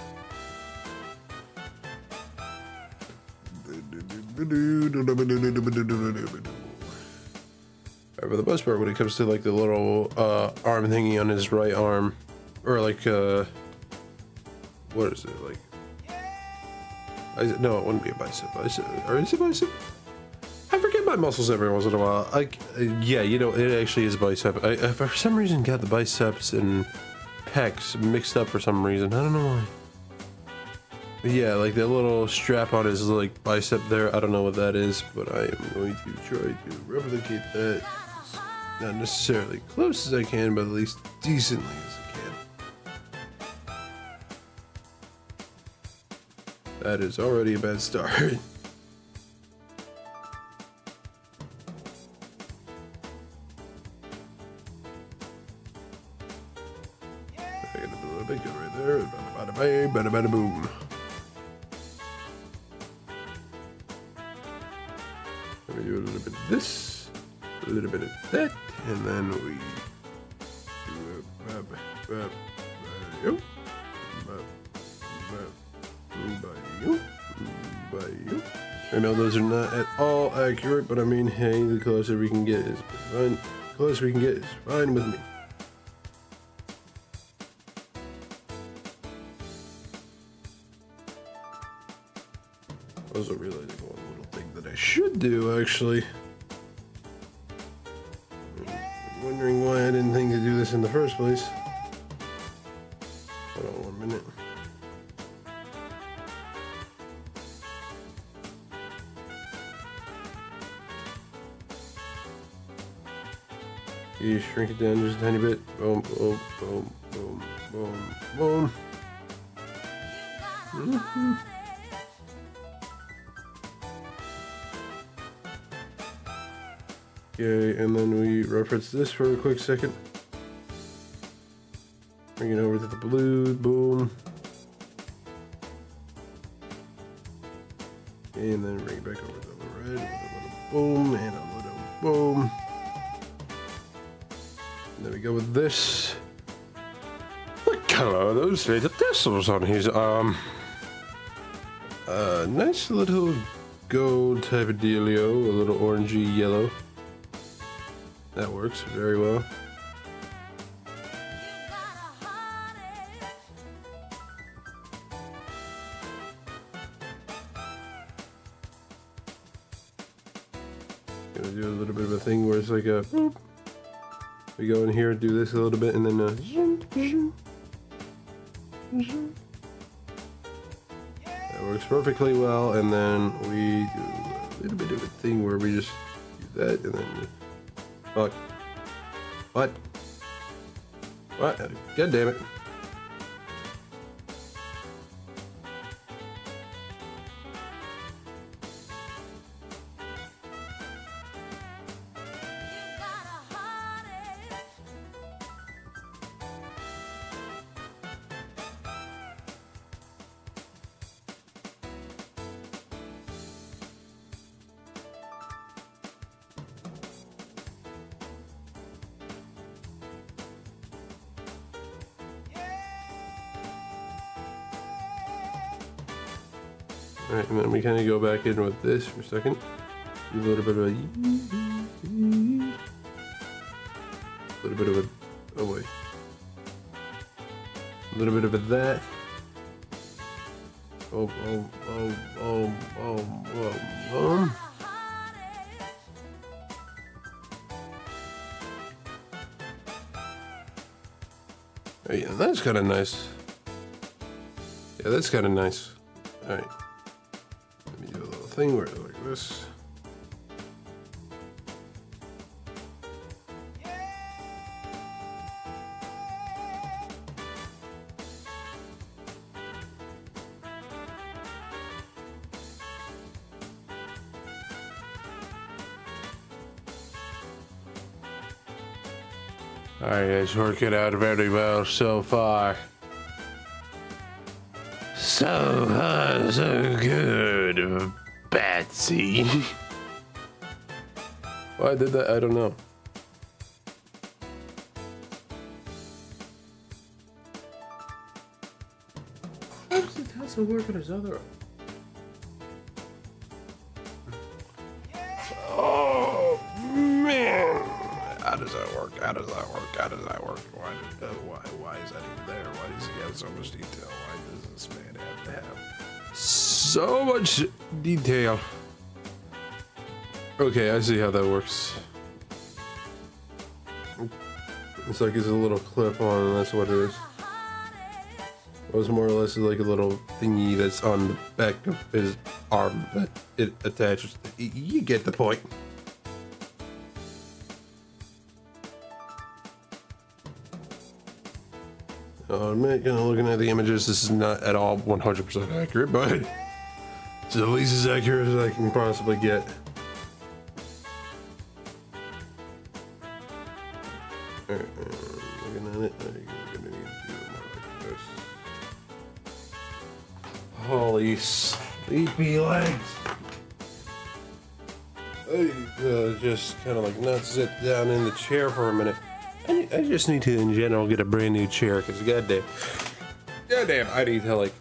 For the most part, when it comes to like the little arm thingy on his right arm, or like what is it like? No, it wouldn't be a bicep. Or is it bicep? I forget my muscles every once in a while. Like, yeah, you know, it actually is bicep. I for some reason got the biceps and pecs mixed up for some reason. I don't know why. But yeah, like that little strap on his like bicep there. I don't know what that is, but I am going to try to replicate that. Not necessarily close as I can, but at least decently as I can. That is already a bad start. I got a little bit good right there. Bada bada bada bada boom. Let me do a little bit of this, a little bit of that, and then we do I know those are not at all accurate, but I mean, hey, the closer we can get is fine. The closer we can get is fine with me. Also realizing one little thing that I should do, actually. I'm wondering why I didn't think to do this in the first place. Hold on 1 minute. You shrink it down just a tiny bit. Boom, boom, boom, boom, boom, boom. Okay, and then we reference this for a quick second. Bring it over to the blue, boom. And then bring it back over to the red with a little boom and a little boom. And then we go with this. What color are those little tassels on his arm? Nice little gold type of dealio, a little orangey yellow. That works very well. Gonna do a little bit of a thing where it's like a boop. We go in here, do this a little bit, and then that works perfectly well. And then we do a little bit of a thing where we just do that, and then fuck. What? What? God damn it. Alright, and then we kind of go back in with this for a second. Do a little bit of a... oh wait. A little bit of a that. Oh. Hey, yeah, that's kind of nice. Yeah, that's kind of nice. Alright. Let me do a little thing where it's like this. Alright, it's working out very well so far. So good, Betsy. Why I did that, I don't know. How does the Tesla work on his other? Oh man! How does that work? Why is that even there? Why does he have so much detail? Why does this man have to have so much detail? Okay, I see how that works. It's like it's a little clip on, and that's what it is. was more or less like a little thingy that's on the back of his arm that it attaches. You get the point. I'll admit, looking at the images, this is not at all 100% accurate, but it's at least as accurate as I can possibly get. Alright, looking at it, you're gonna need to do it more like this. Holy sleepy legs! I just kind of like not sit down in the chair for a minute. I just need to, in general, get a brand new chair because goddamn, I need to like.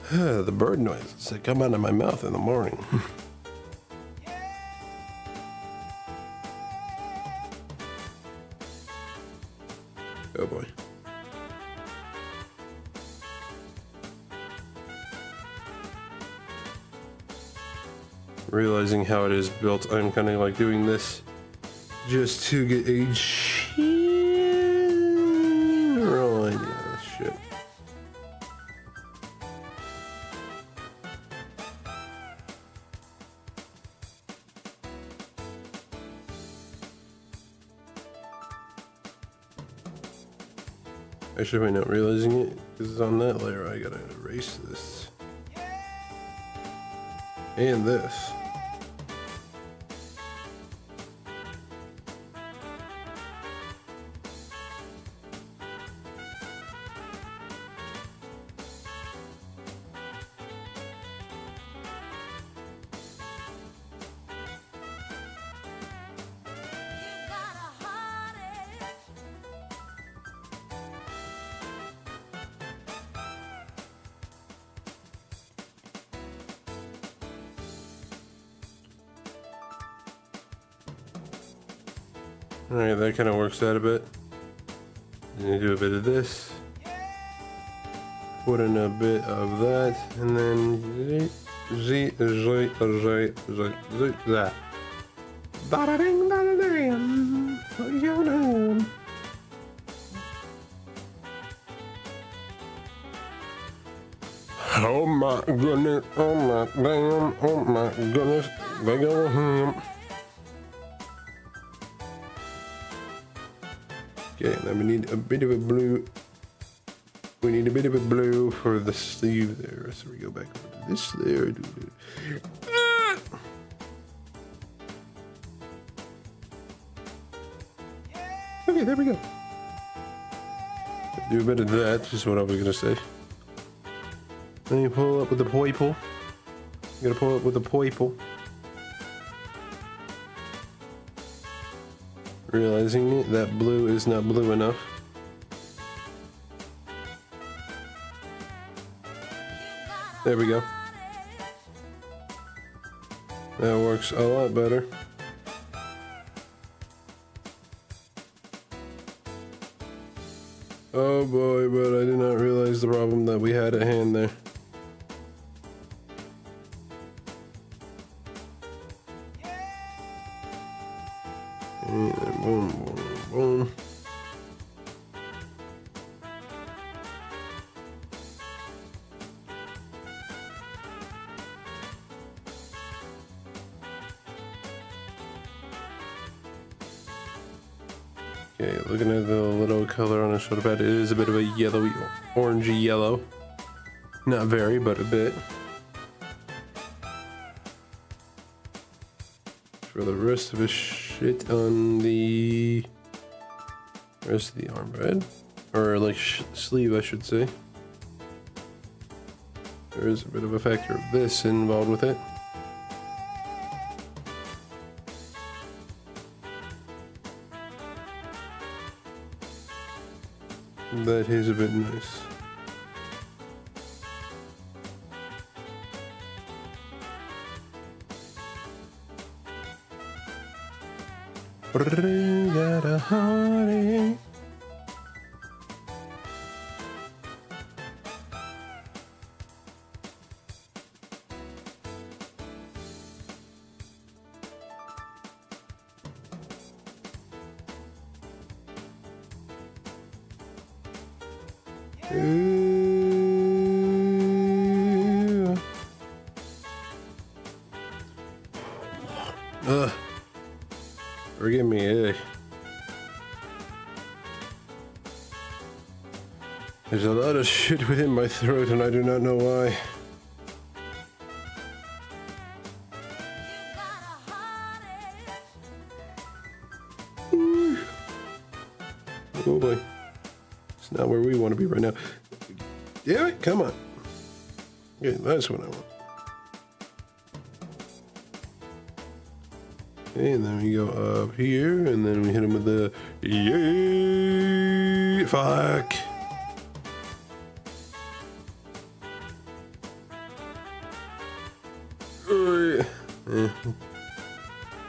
The bird noises that come out of my mouth in the morning. Oh boy. Realizing how it is built, I'm kind of like doing this just to get a general idea of this shit. Actually, by not realizing it, because it's on that layer, I gotta erase this. And this. Alright, that kind of works out a bit. Then do a bit of this. Put in a bit of that, and then that. Da-da-ding, da-da-ding. Oh my goodness, oh my damn, oh my goodness, they go him. Okay, then we need a bit of a blue. We need a bit of a blue for the sleeve there. So we go back over to this there. Okay, there we go. Do a bit of that, just what I was gonna say. Then you pull up with the poiple. You gotta pull up with the poiple. Realizing that blue is not blue enough. There we go. That works a lot better. Oh boy, but I did not realize the problem that we had at hand there. And boom, boom, boom. Okay, looking at the little color on the shoulder pad, it is a bit of a yellowy, orangey yellow. Not very, but a bit. For the rest of his shit on the rest of the armband, or like sleeve, I should say. There is a bit of a factor of this involved with it. That is a bit nice. Got a heartache. Forgive me, There's a lot of shit within my throat and I do not know why. Oh boy. It's not where we want to be right now. Damn it, come on. Okay, that's what I want. Okay, and then we go up here, and then we hit him with the yay! Fuck!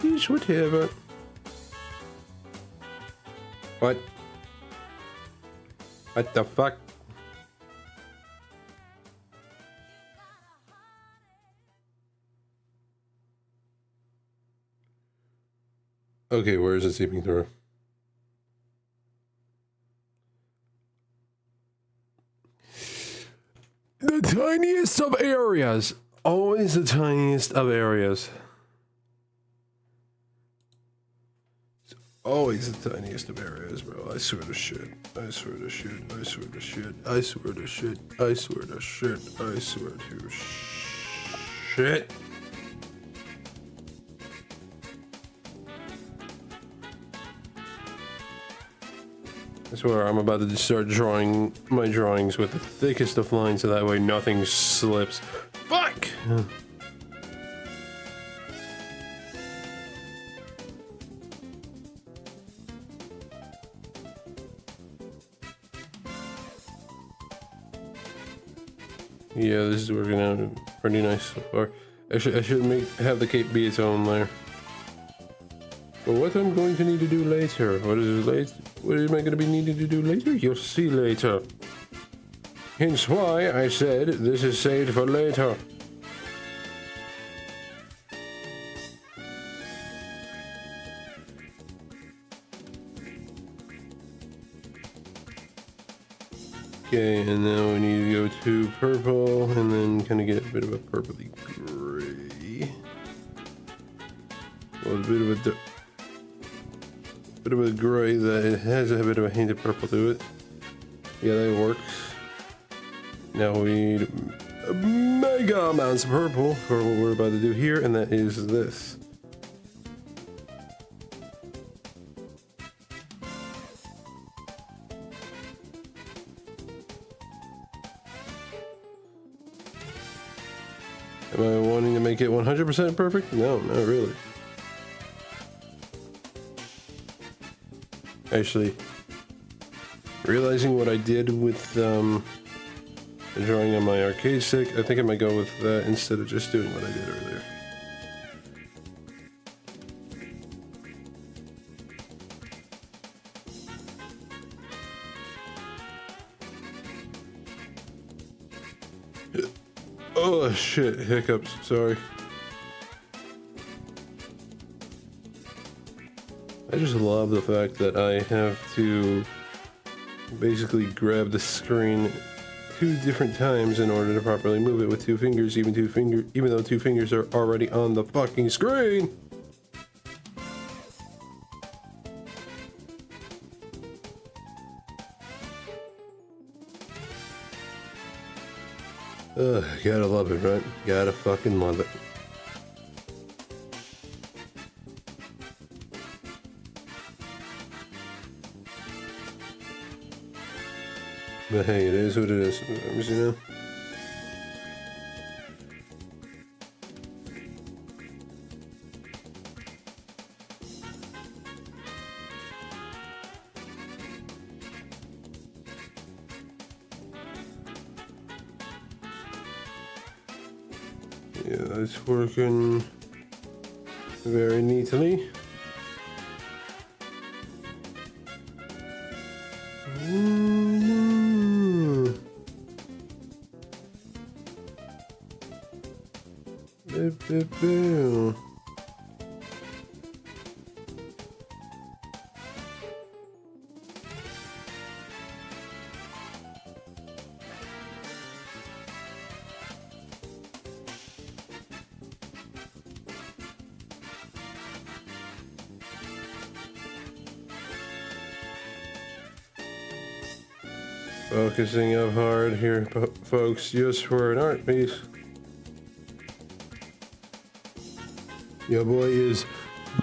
Yes, whatever. What? What the fuck? Okay, where is it seeping through? The tiniest of areas. Always the tiniest of areas. It's always the tiniest of areas, bro. I swear to shit. I swear to shit. I swear to shit. I swear to shit. I swear to shit. I swear to shit. I swear I'm about to just start drawing my drawings with the thickest of lines so that way nothing slips. Fuck! Yeah, this is working out pretty nice so far. Actually, I should have the cape be its own layer. But what I'm going to need to do later, what am I going to be needing to do later? You'll see later. Hence why I said this is saved for later. Okay, and now we need to go to purple, and then kind of get a bit of a purpley gray. Well, a bit of a gray that it has a bit of a hint of purple to it. Yeah, that works. Now we need mega amounts of purple for what we're about to do here, and that is this. Am I wanting to make it 100% perfect? No, not really. Actually, realizing what I did with the drawing on my arcade stick, I think I might go with that instead of just doing what I did earlier. Oh shit, hiccups, sorry. I just love the fact that I have to basically grab the screen 2 different times in order to properly move it with 2 fingers, even though 2 fingers are already on the fucking screen. Ugh, gotta love it, right? Gotta fucking love it. But hey, it is what it is. Let me see now. Yeah, it's working very neatly. Focusing up hard here, folks, just for an art piece. Your boy is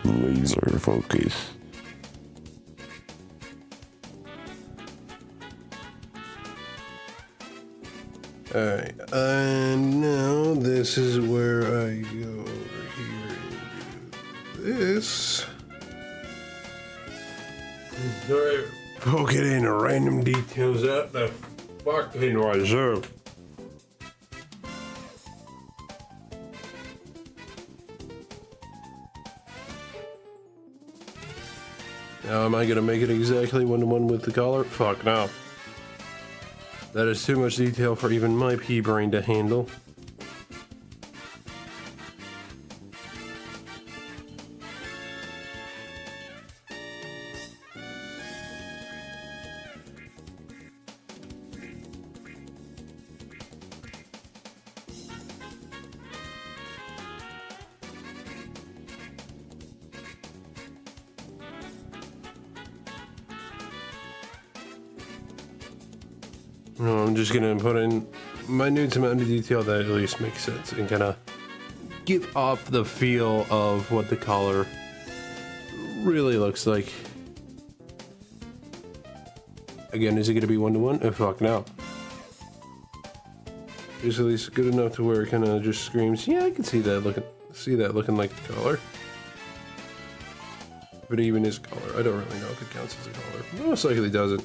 laser focus. Alright, and now this is where I go over here and do this. Start poking in random details out the fucking reserve. Now, am I gonna make it exactly one-to-one with the collar? Fuck no. That is too much detail for even my pea brain to handle. No, I'm just gonna put in minute amount of detail that at least makes sense and kind of give off the feel of what the collar really looks like. Again, is it gonna be one-to-one? Oh fuck no. Just at least good enough to where it kind of just screams, yeah, I can see that looking like a collar. But even is a collar, I don't really know if it counts as a collar. Most likely doesn't.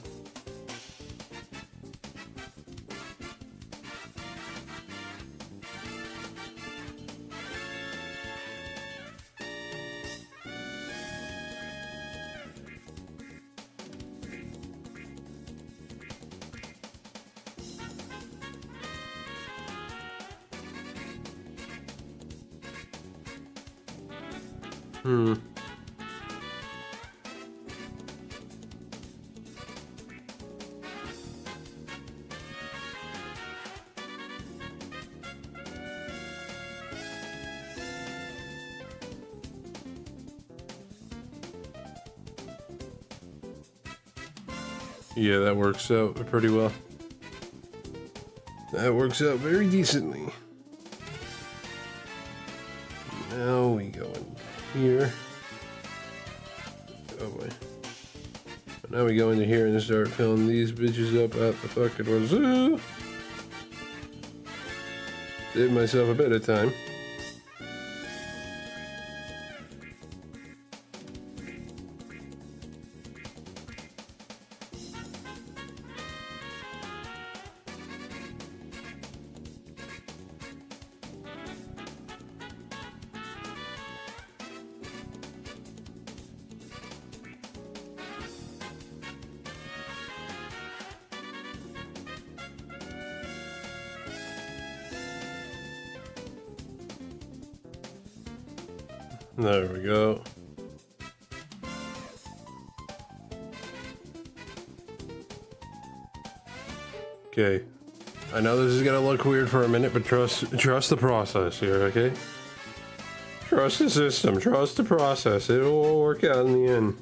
Yeah, that works out pretty well. That works out very decently. Now we go in here. Oh boy. Now we go into here and start filling these bitches up out the fucking wazoo. Save myself a bit of time. There we go. Okay. I know this is gonna look weird for a minute, but trust the process here, okay? Trust the system, trust the process. It will all work out in the end.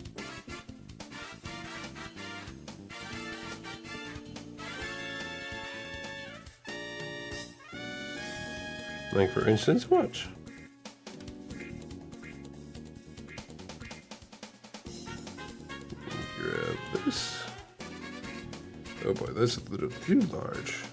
Like for instance, watch. Grab this. Oh boy, that's a little too large.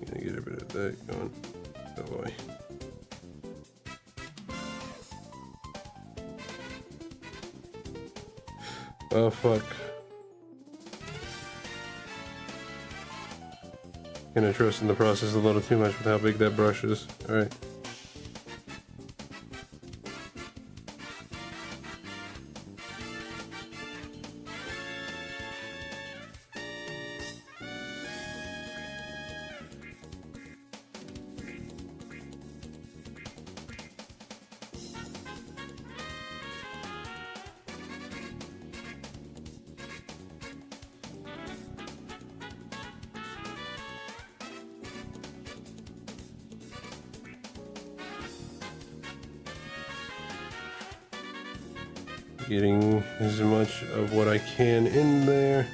Gonna get a bit of that going. Oh boy. Oh fuck. Gonna trust in the process a little too much with how big that brush is. Alright. getting as much of what I can in there.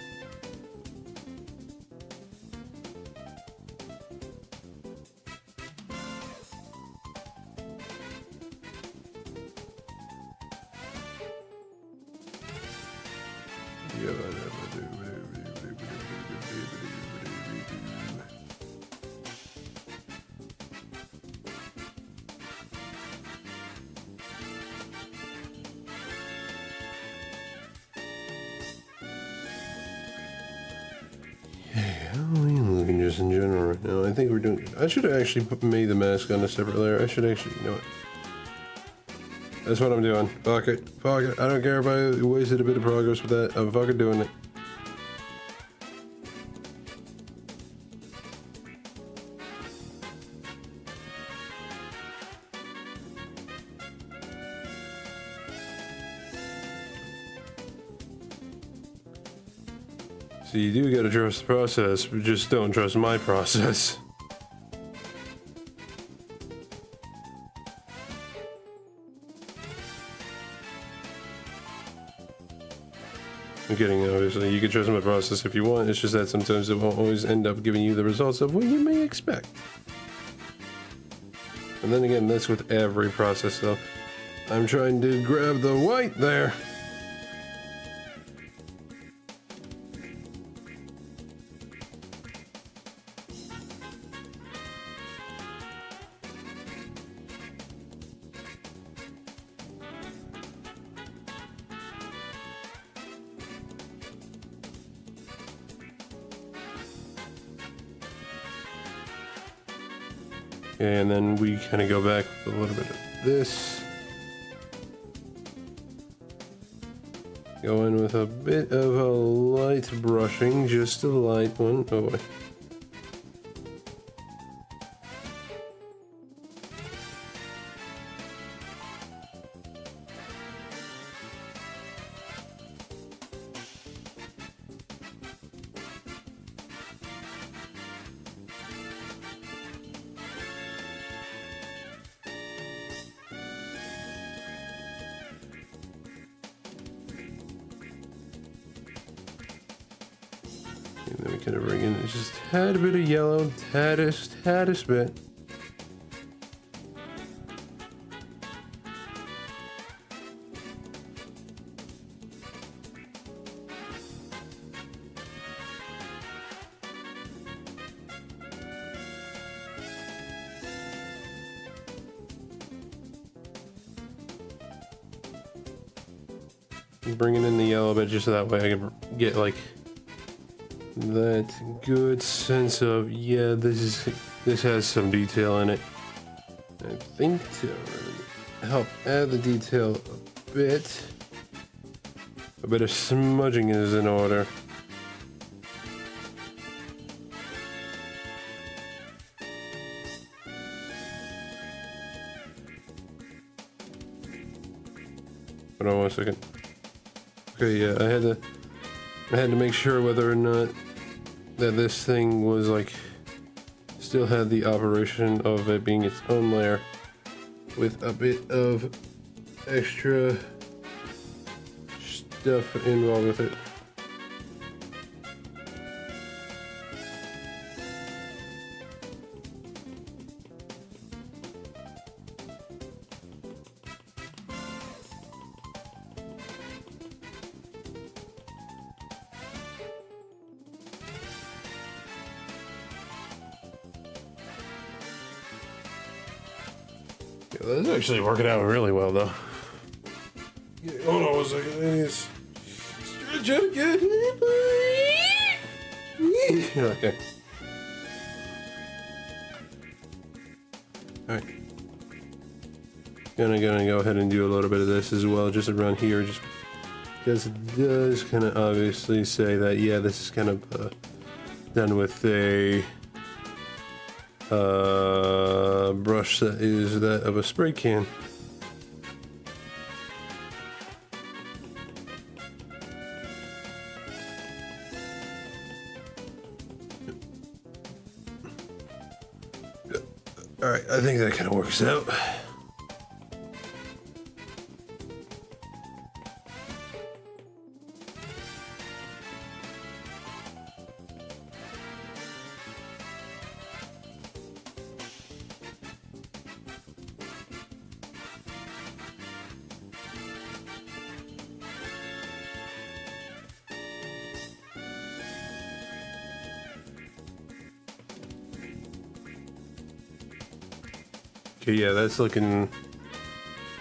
How are we looking just in general right now? I think we're doing good. I should have actually made the mask on a separate layer. I should actually, you know what? That's what I'm doing. Fuck it. Fuck it. I don't care if I wasted a bit of progress with that. I'm fucking doing it. So you do gotta trust the process, but just don't trust my process. I'm kidding, obviously. You can trust my process if you want, it's just that sometimes it won't always end up giving you the results of what you may expect. And then again, that's with every process though. I'm trying to grab the white there. And then we kind of go back with a little bit of this. Go in with a bit of a light brushing, just a light one. Oh boy. And then we kind of bring in just a tad bit of yellow, taddest bit. Bringing in the yellow bit just so that way I can get like that good sense of, yeah, this has some detail in it. I think to really help add the detail a bit of smudging is in order. Hold on 1 second. Okay, yeah, I had to make sure whether or not that this thing was like still had the operation of it being its own layer with a bit of extra stuff involved with it. Yeah, that's actually working out really well, though. Yeah, hold on 1 second. I need to stretch out again. Okay. Alright. Gonna go ahead and do a little bit of this as well, just around here, just because it does kind of obviously say that, yeah, this is kind of done with a brush that is that of a spray can. Alright, I think that kind of works out. Okay, yeah, that's looking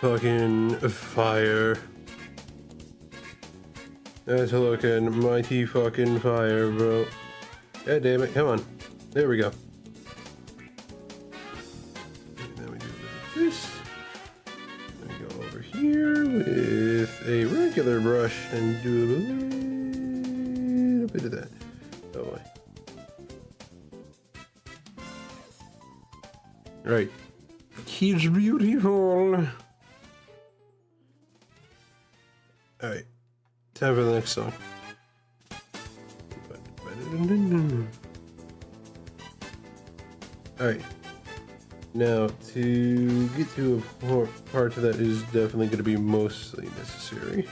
fucking fire. That's looking mighty fucking fire, bro. God damn it, come on. There we go. And then we do this. Then we go over here with a regular brush and do a little bit of that. Oh boy. Right. He's beautiful. Alright. Time for the next song. Alright. Now, to get to a part that is definitely going to be mostly necessary.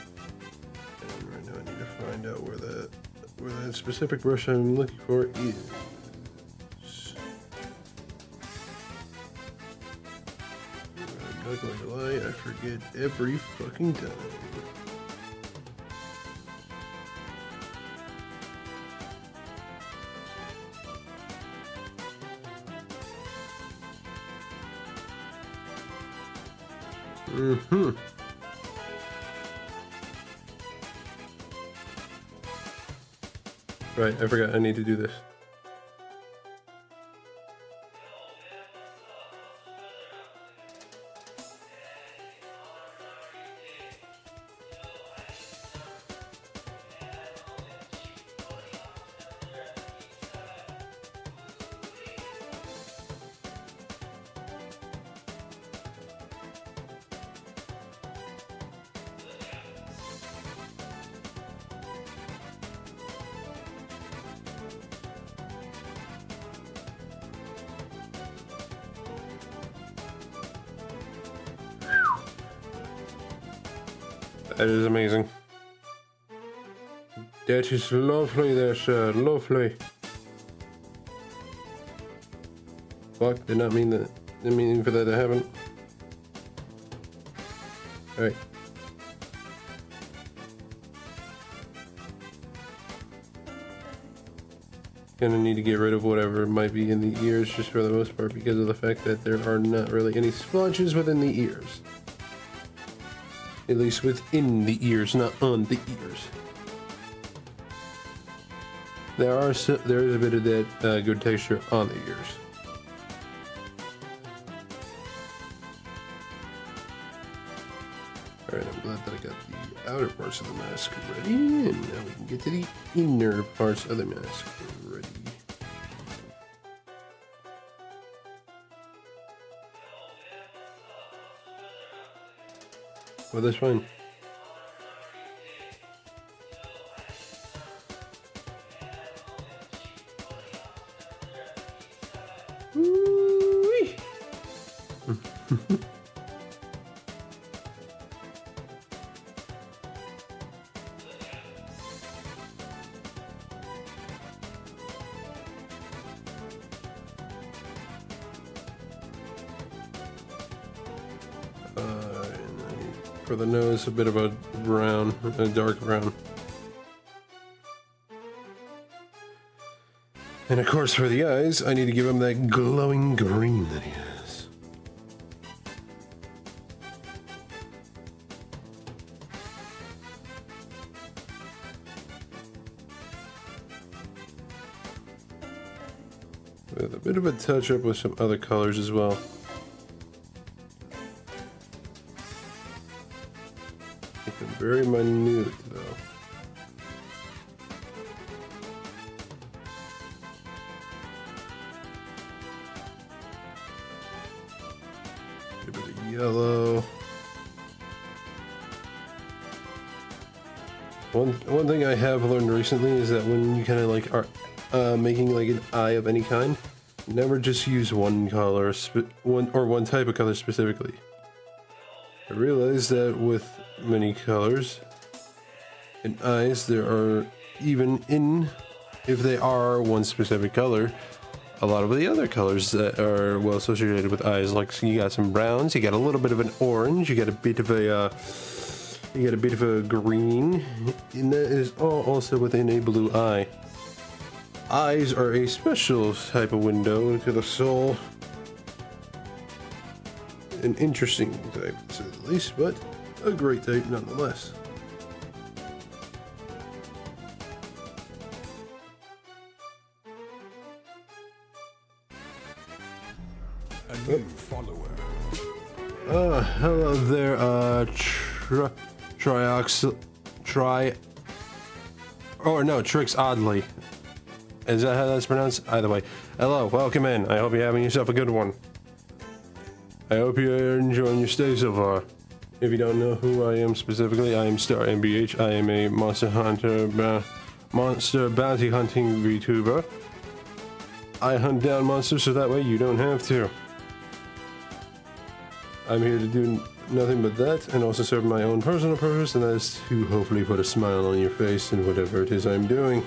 And right now I need to find out where that specific brush I'm looking for is. I'm not going to lie, I forget every fucking time. Right, I forgot I need to do this. That is amazing. That is lovely there, sir. Lovely. Fuck, did not mean that. Didn't mean for that to happen. Alright. Gonna need to get rid of whatever might be in the ears just for the most part because of the fact that there are not really any splotches within the ears. At least within the ears, not on the ears. There is a bit of that good texture on the ears. Alright, I'm glad that I got the outer parts of the mask ready, and now we can get to the inner parts of the mask ready. Well, that's fine. Woo-wee. For the nose, a bit of a brown, a dark brown. And of course for the eyes, I need to give him that glowing green that he has. With a bit of a touch up with some other colors as well. Very minute though. A bit of yellow. One thing I have learned recently is that when you kind of like are making like an eye of any kind, never just use one color, one type of color specifically. I realized that with many colors and eyes, there are even in, if they are one specific color, a lot of the other colors that are well associated with eyes. Like so you got some browns, you got a little bit of an orange, you got a bit of a green, and that is all also within a blue eye. Eyes are a special type of window to the soul. an interesting type, to say the least, but a great type nonetheless. A new follower. Hello there, Trix Oddly. Is that how that's pronounced? Either way. Hello, welcome in. I hope you're having yourself a good one. I hope you're enjoying your stay so far. If you don't know who I am specifically, I am Star MBH. I am a monster bounty hunting VTuber. I hunt down monsters so that way you don't have to. I'm here to do nothing but that, and also serve my own personal purpose, and that is to hopefully put a smile on your face in whatever it is I'm doing.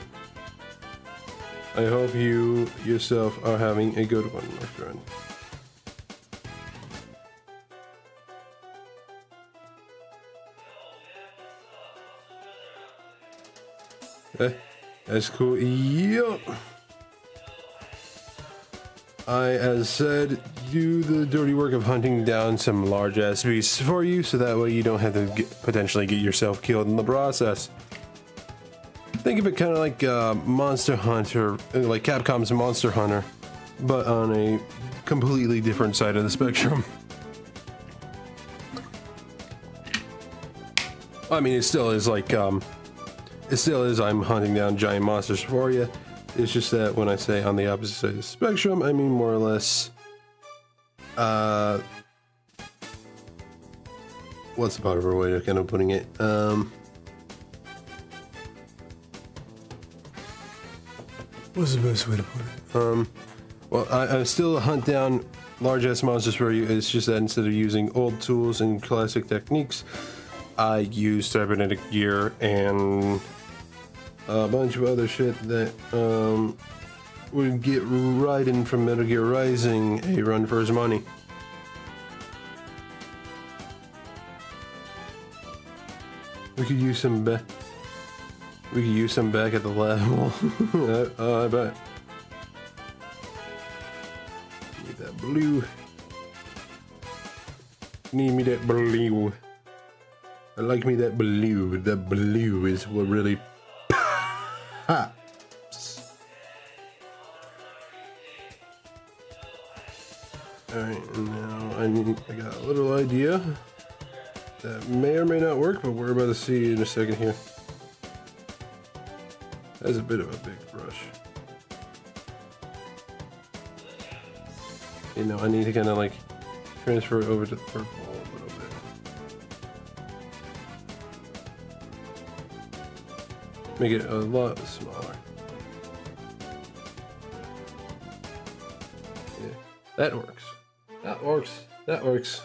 I hope you yourself are having a good one, my friend. That's cool. Yup. I, as said, do the dirty work of hunting down some large-ass beasts for you, so that way you don't have to potentially get yourself killed in the process. Think of it kind of like Monster Hunter, like Capcom's Monster Hunter, but on a completely different side of the spectrum. I mean, it still is like, I'm hunting down giant monsters for you. It's just that when I say on the opposite side of the spectrum, I mean more or less, what's the proper way of kind of putting it? What's the best way to put it? Well, I still hunt down large-ass monsters for you. It's just that instead of using old tools and classic techniques, I use cybernetic gear and a bunch of other shit that would get Raiden from Metal Gear Rising a run for his money. We could use some back. We could use some back at the level. I bet. Need that blue. Need me that blue. I like me that blue. That blue is what really pops. Alright, now I got a little idea that may or may not work, but we're about to see in a second here. That's a bit of a big brush. You know, I need to kind of like transfer it over to the purple a little bit. Make it a lot smaller. Yeah, that works. That works. That works.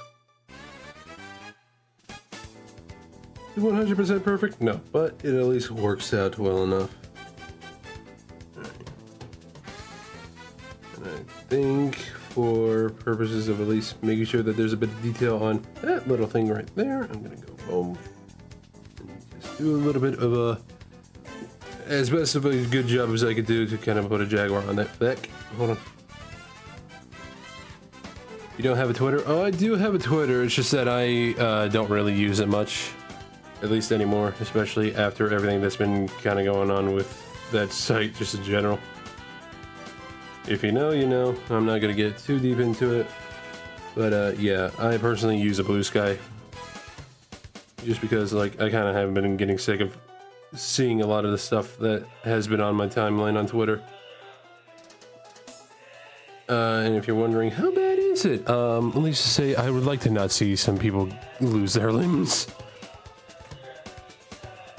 100% perfect? No, but it at least works out well enough. And I think for purposes of at least making sure that there's a bit of detail on that little thing right there, I'm gonna go boom. And just do a little bit of a, as best of a good job as I could do to kind of put a jaguar on that back. Hold on. You don't have a Twitter? Oh, I do have a Twitter. It's just that I don't really use it much. At least anymore, especially after everything that's been kind of going on with that site just in general. If you know, you know. I'm not going to get too deep into it. But yeah, I personally use a Blue Sky. Just because like I kind of have been getting sick of seeing a lot of the stuff that has been on my timeline on Twitter. And if you're wondering, how bad is it? Let me just say, I would like to not see some people lose their limbs.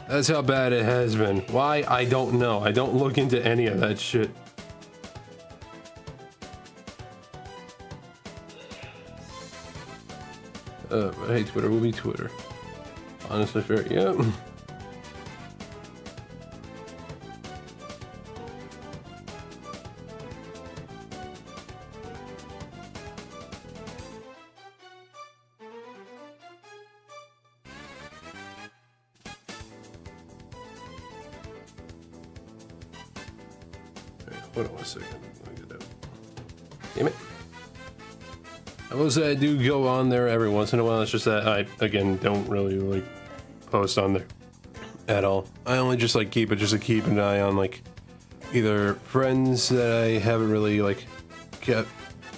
That's how bad it has been. Why? I don't know. I don't look into any of that shit. Hey, Twitter will be Twitter. Honestly, fair. Yeah. Hold on 1 second. Let me get that. Damn it. I will say I do go on there every once in a while. It's just that I, again, don't really like post on there at all. I only just like keep an eye on like either friends that I haven't really like kept,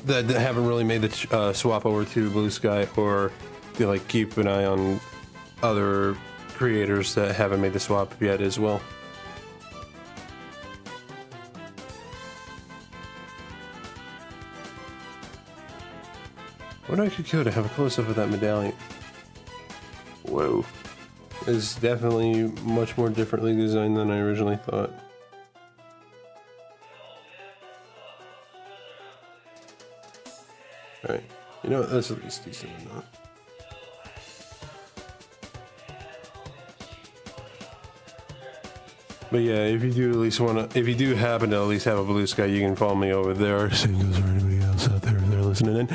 that haven't really made the swap over to Blue Sky, or like keep an eye on other creators that haven't made the swap yet as well. What I could go to have a close-up of that medallion. Whoa. It's definitely much more differently designed than I originally thought. Alright. You know what? That's at least decent enough. But yeah, if you do at least want to, if you do happen to at least have a Blue Sky, you can follow me over there. Same goes for anybody else out there if they're listening in.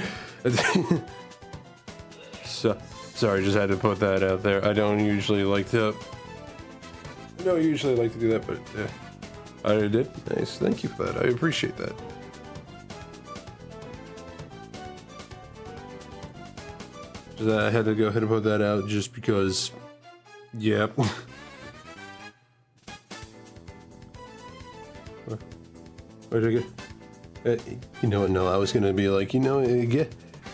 So, sorry, just had to put that out there. I don't usually like to do that, but I did. Nice, thank you for that. I appreciate that. Just, I had to go ahead and put that out just because, yeah. Where'd I get? You know what? No, I was gonna be like, you know,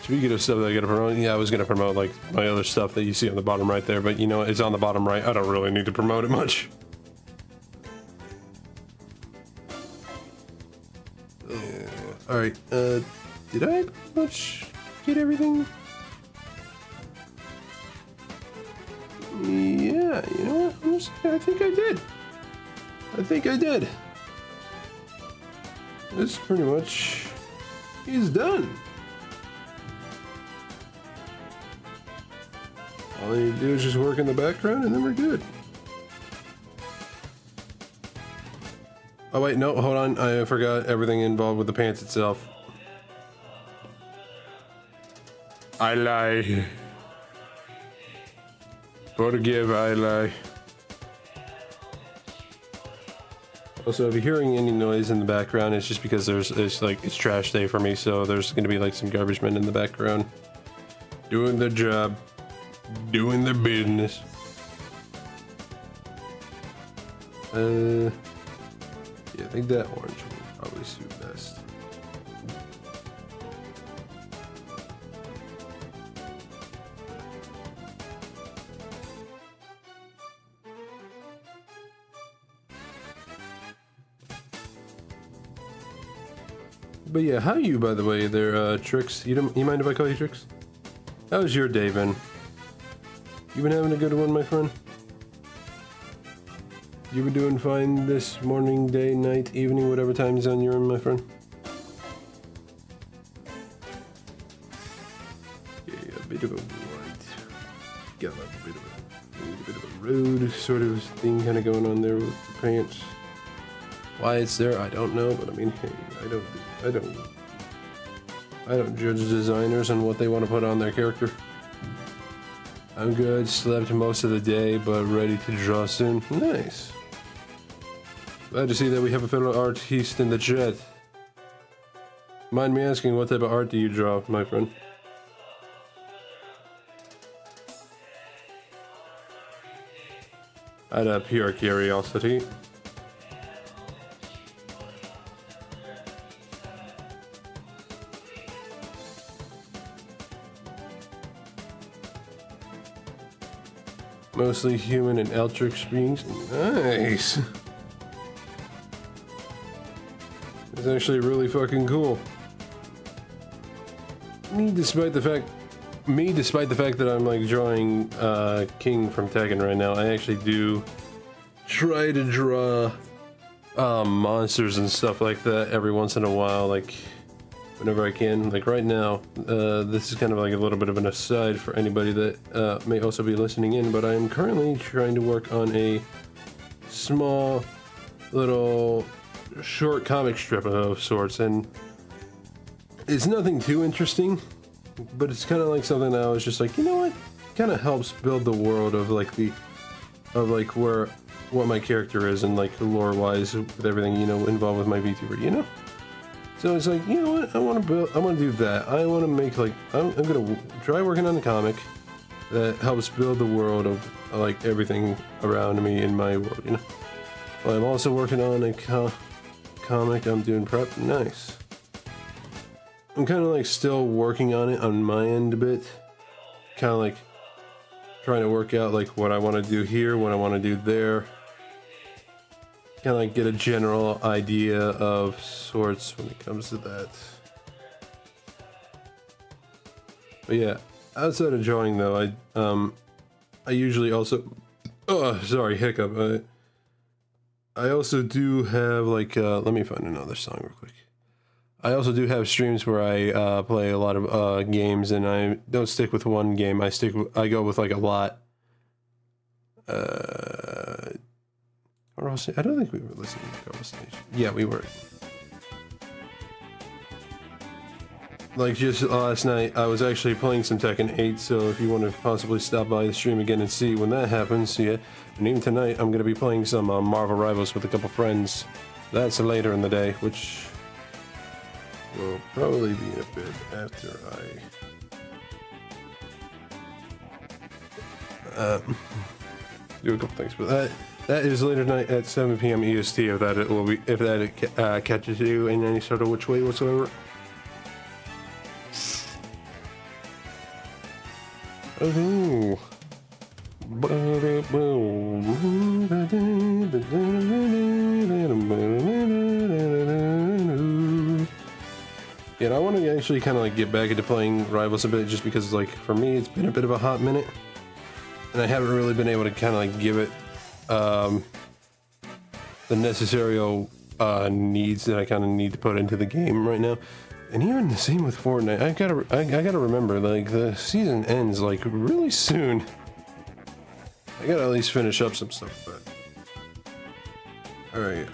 speaking of stuff that I gotta promote, yeah, I was gonna promote like my other stuff that you see on the bottom right there, but you know, it's on the bottom right. I don't really need to promote it much. All right. Did I pretty much get everything? Yeah. You know what? I think I did. This pretty much is done. All I need to do is just work in the background and then we're good. Oh wait, no, hold on. I forgot everything involved with the pants itself. I lie. Forgive, I lie. Also, if you're hearing any noise in the background, it's just because it's trash day for me, so there's gonna be like some garbage men in the background doing their job, doing their business. Yeah, I think that orange will probably suit best. But yeah, how are you, by the way, there, Trix? You mind if I call you Trix? How was your day, Ben? You been having a good one, my friend? You been doing fine this morning, day, night, evening, whatever time zone you're in, my friend? Yeah, a bit of a white. Got a bit of a road sort of thing kind of going on there with the pants. Why it's there, I don't know, but I mean, hey, I don't judge designers on what they want to put on their character. I'm good, slept most of the day, but ready to draw soon. Nice. Glad to see that we have a fellow artiste in the chat. Mind me asking, what type of art do you draw, my friend? Out of pure curiosity. Mostly human and Eldritch beings. Nice. It's actually really fucking cool. Me, despite the fact that I'm like drawing King from Tekken right now, I actually do try to draw monsters and stuff like that every once in a while, like whenever I can. Like right now, this is kind of like a little bit of an aside for anybody that may also be listening in, but I am currently trying to work on a small little short comic strip of sorts, and it's nothing too interesting, but it's kind of like something that I was just like, you know what, kind of helps build the world of like what my character is, and like lore wise with everything, you know, involved with my VTuber, you know. So it's like, you know what? I want to do that. I want to make like, I'm gonna try working on the comic that helps build the world of like everything around me in my world, you know. Well, I'm also working on a comic. I'm doing prep. Nice. I'm kind of like still working on it on my end a bit. Kind of like trying to work out like what I want to do here, what I want to do there. Kind of like get a general idea of sorts when it comes to that. But yeah, outside of drawing though, I usually also, oh sorry, hiccup. I also do have like let me find another song real quick. I also do have streams where I play a lot of games, and I don't stick with one game. I go with like a lot. I don't think we were listening to Carl Station. Yeah, we were. Like just last night, I was actually playing some Tekken 8, so if you want to possibly stop by the stream again and see when that happens, yeah. And even tonight, I'm going to be playing some Marvel Rivals with a couple friends. That's later in the day, which will probably be a bit after I do a couple things, but that is later tonight at 7 p.m. EST. If that catches you in any sort of which way whatsoever. Oh. Yeah, I want to actually kind of like get back into playing Rivals a bit, just because like for me it's been a bit of a hot minute, and I haven't really been able to kind of like give it the necessary needs that I kind of need to put into the game right now. And even the same with Fortnite. I gotta remember, like the season ends like really soon. I gotta at least finish up some stuff. But all right,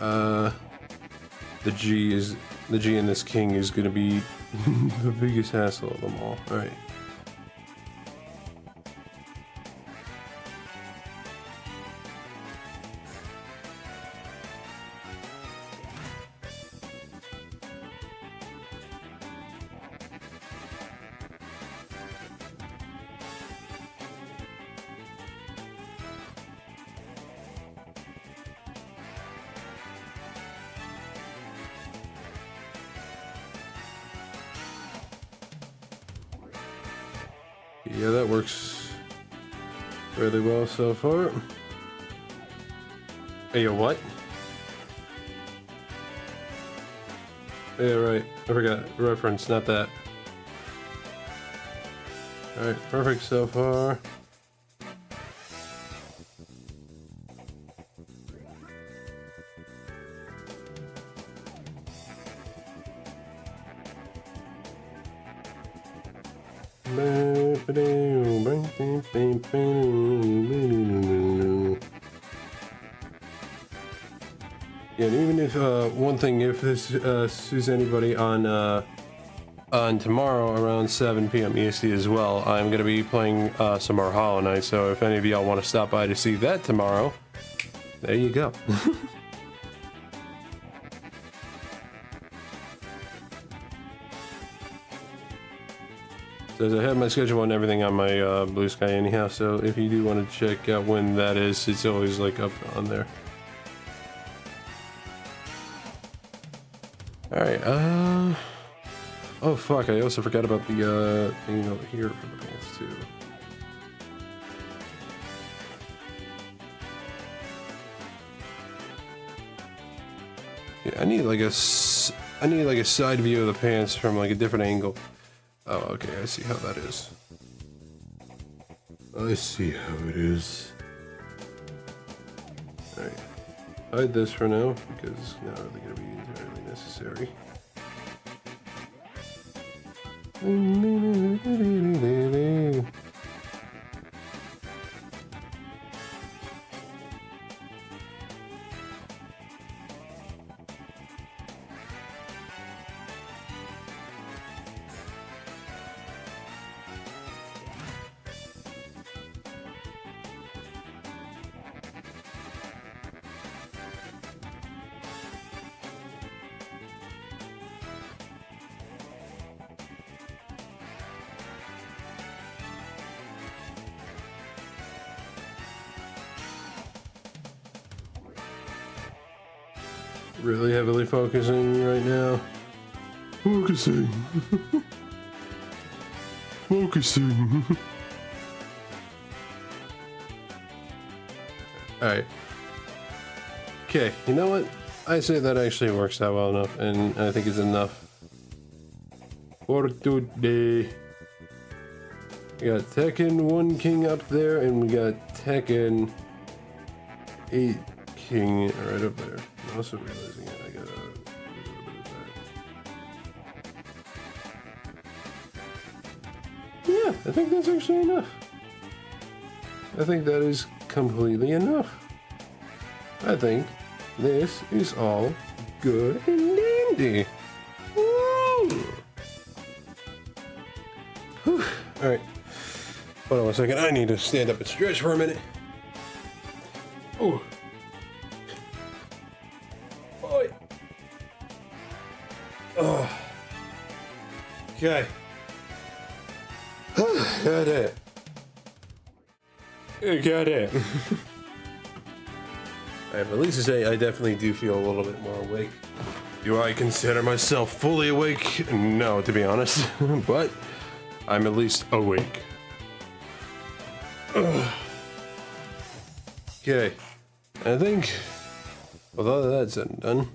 the G in this king is gonna be the biggest hassle of them all. All right. Yeah, that works really well so far. Hey, yo, what? Yeah, right. I forgot. Reference, not that. Alright, perfect so far. Yeah, and even if one thing, if this suits anybody on tomorrow around 7 p.m. EST as well, I'm gonna be playing some more Hollow Knight. So if any of y'all want to stop by to see that tomorrow, there you go. Says I have my schedule and everything on my Blue Sky anyhow, so if you do want to check out when that is, it's always like up on there. Alright, oh fuck, I also forgot about the thing over here for the pants too. Yeah, I need like a side view of the pants from like a different angle. Oh, okay, I see how that is. I see how it is. Alright. Hide this for now, because it's not really going to be entirely necessary. really heavily focusing right now. Focusing. Focusing. Alright. Okay, you know what? I say that actually works out well enough, and I think it's enough for today. We got Tekken 1 King up there, and we got Tekken 8 King right up there. I'm also realizing it. I gotta do a little bit of that. Yeah, I think that's actually enough. I think that is completely enough. I think this is all good and dandy. Woo! Whew. All right. Hold on 1 second. I need to stand up and stretch for a minute. Ooh. Boy. Oh. Okay. Got it. Got it. I have at least to say, I definitely do feel a little bit more awake. Do I consider myself fully awake? No, to be honest. But I'm at least awake. Okay. I think, with all of that said and done,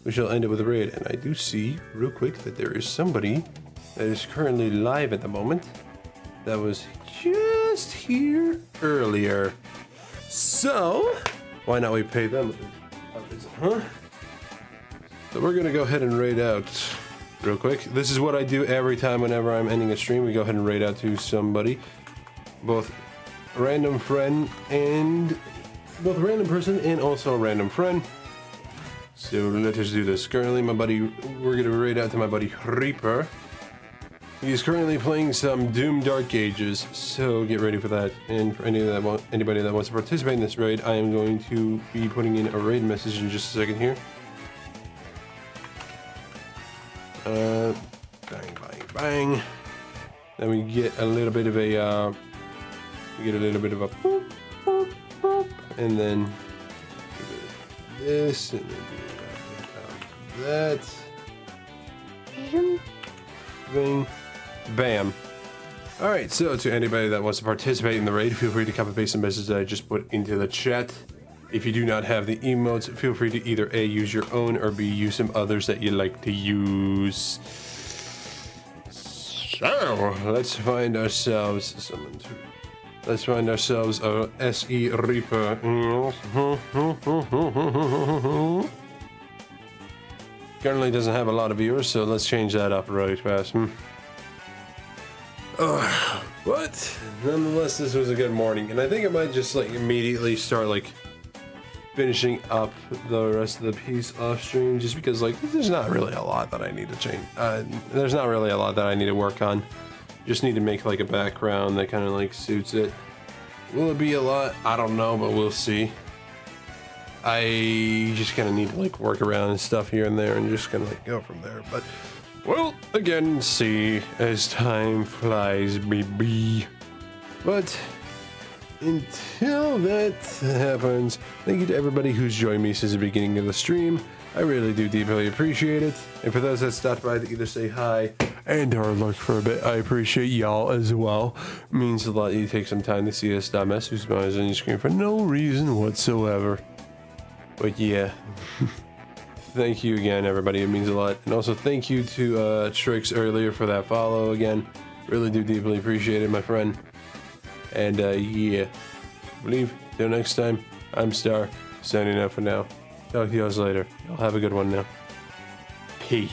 we shall end it with a raid. And I do see, real quick, that there is somebody that is currently live at the moment that was just here earlier. So, why not we pay them a visit, huh? So we're gonna go ahead and raid out real quick. This is what I do every time whenever I'm ending a stream. We go ahead and raid out to somebody. Both random friend and both a random person and also a random friend. So let us do this. Currently we're gonna raid out to my buddy Reaper. He's currently playing some Doom Dark Ages, so get ready for that. And for anybody that wants to participate in this raid, I am going to be putting in a raid message in just a second here. Bang, bang, bang. Then we get a little bit of a boop, boop, boop, and then do this, and then do that. Bing. Bam. Alright, so to anybody that wants to participate in the raid, feel free to copy paste the message that I just put into the chat. If you do not have the emotes, feel free to either A, use your own, or B, use some others that you like to use. So, let's find ourselves a SE Reaper. Currently doesn't have a lot of viewers, so let's change that up right fast. But nonetheless, this was a good morning, and I think I might just like immediately start like finishing up the rest of the piece off stream, just because like there's not really a lot that I need to change. There's not really a lot that I need to work on. Just need to make like a background that kind of like suits it. Will it be a lot? I don't know, but we'll see. I just kind of need to like work around and stuff here and there, and just kind of like go from there. But we'll again see as time flies, baby. But until that happens, thank you to everybody who's joined me since the beginning of the stream. I really do deeply appreciate it. And for those that stopped by to either say hi and or lurk for a bit, I appreciate y'all as well. It means a lot that you take some time to see us dumbass who smiles on your screen for no reason whatsoever. But yeah, thank you again, everybody. It means a lot. And also thank you to Trix earlier for that follow again. Really do deeply appreciate it, my friend. And yeah, I believe till next time, I'm Star, signing out for now. Talk to you guys later. Y'all have a good one now. Peace.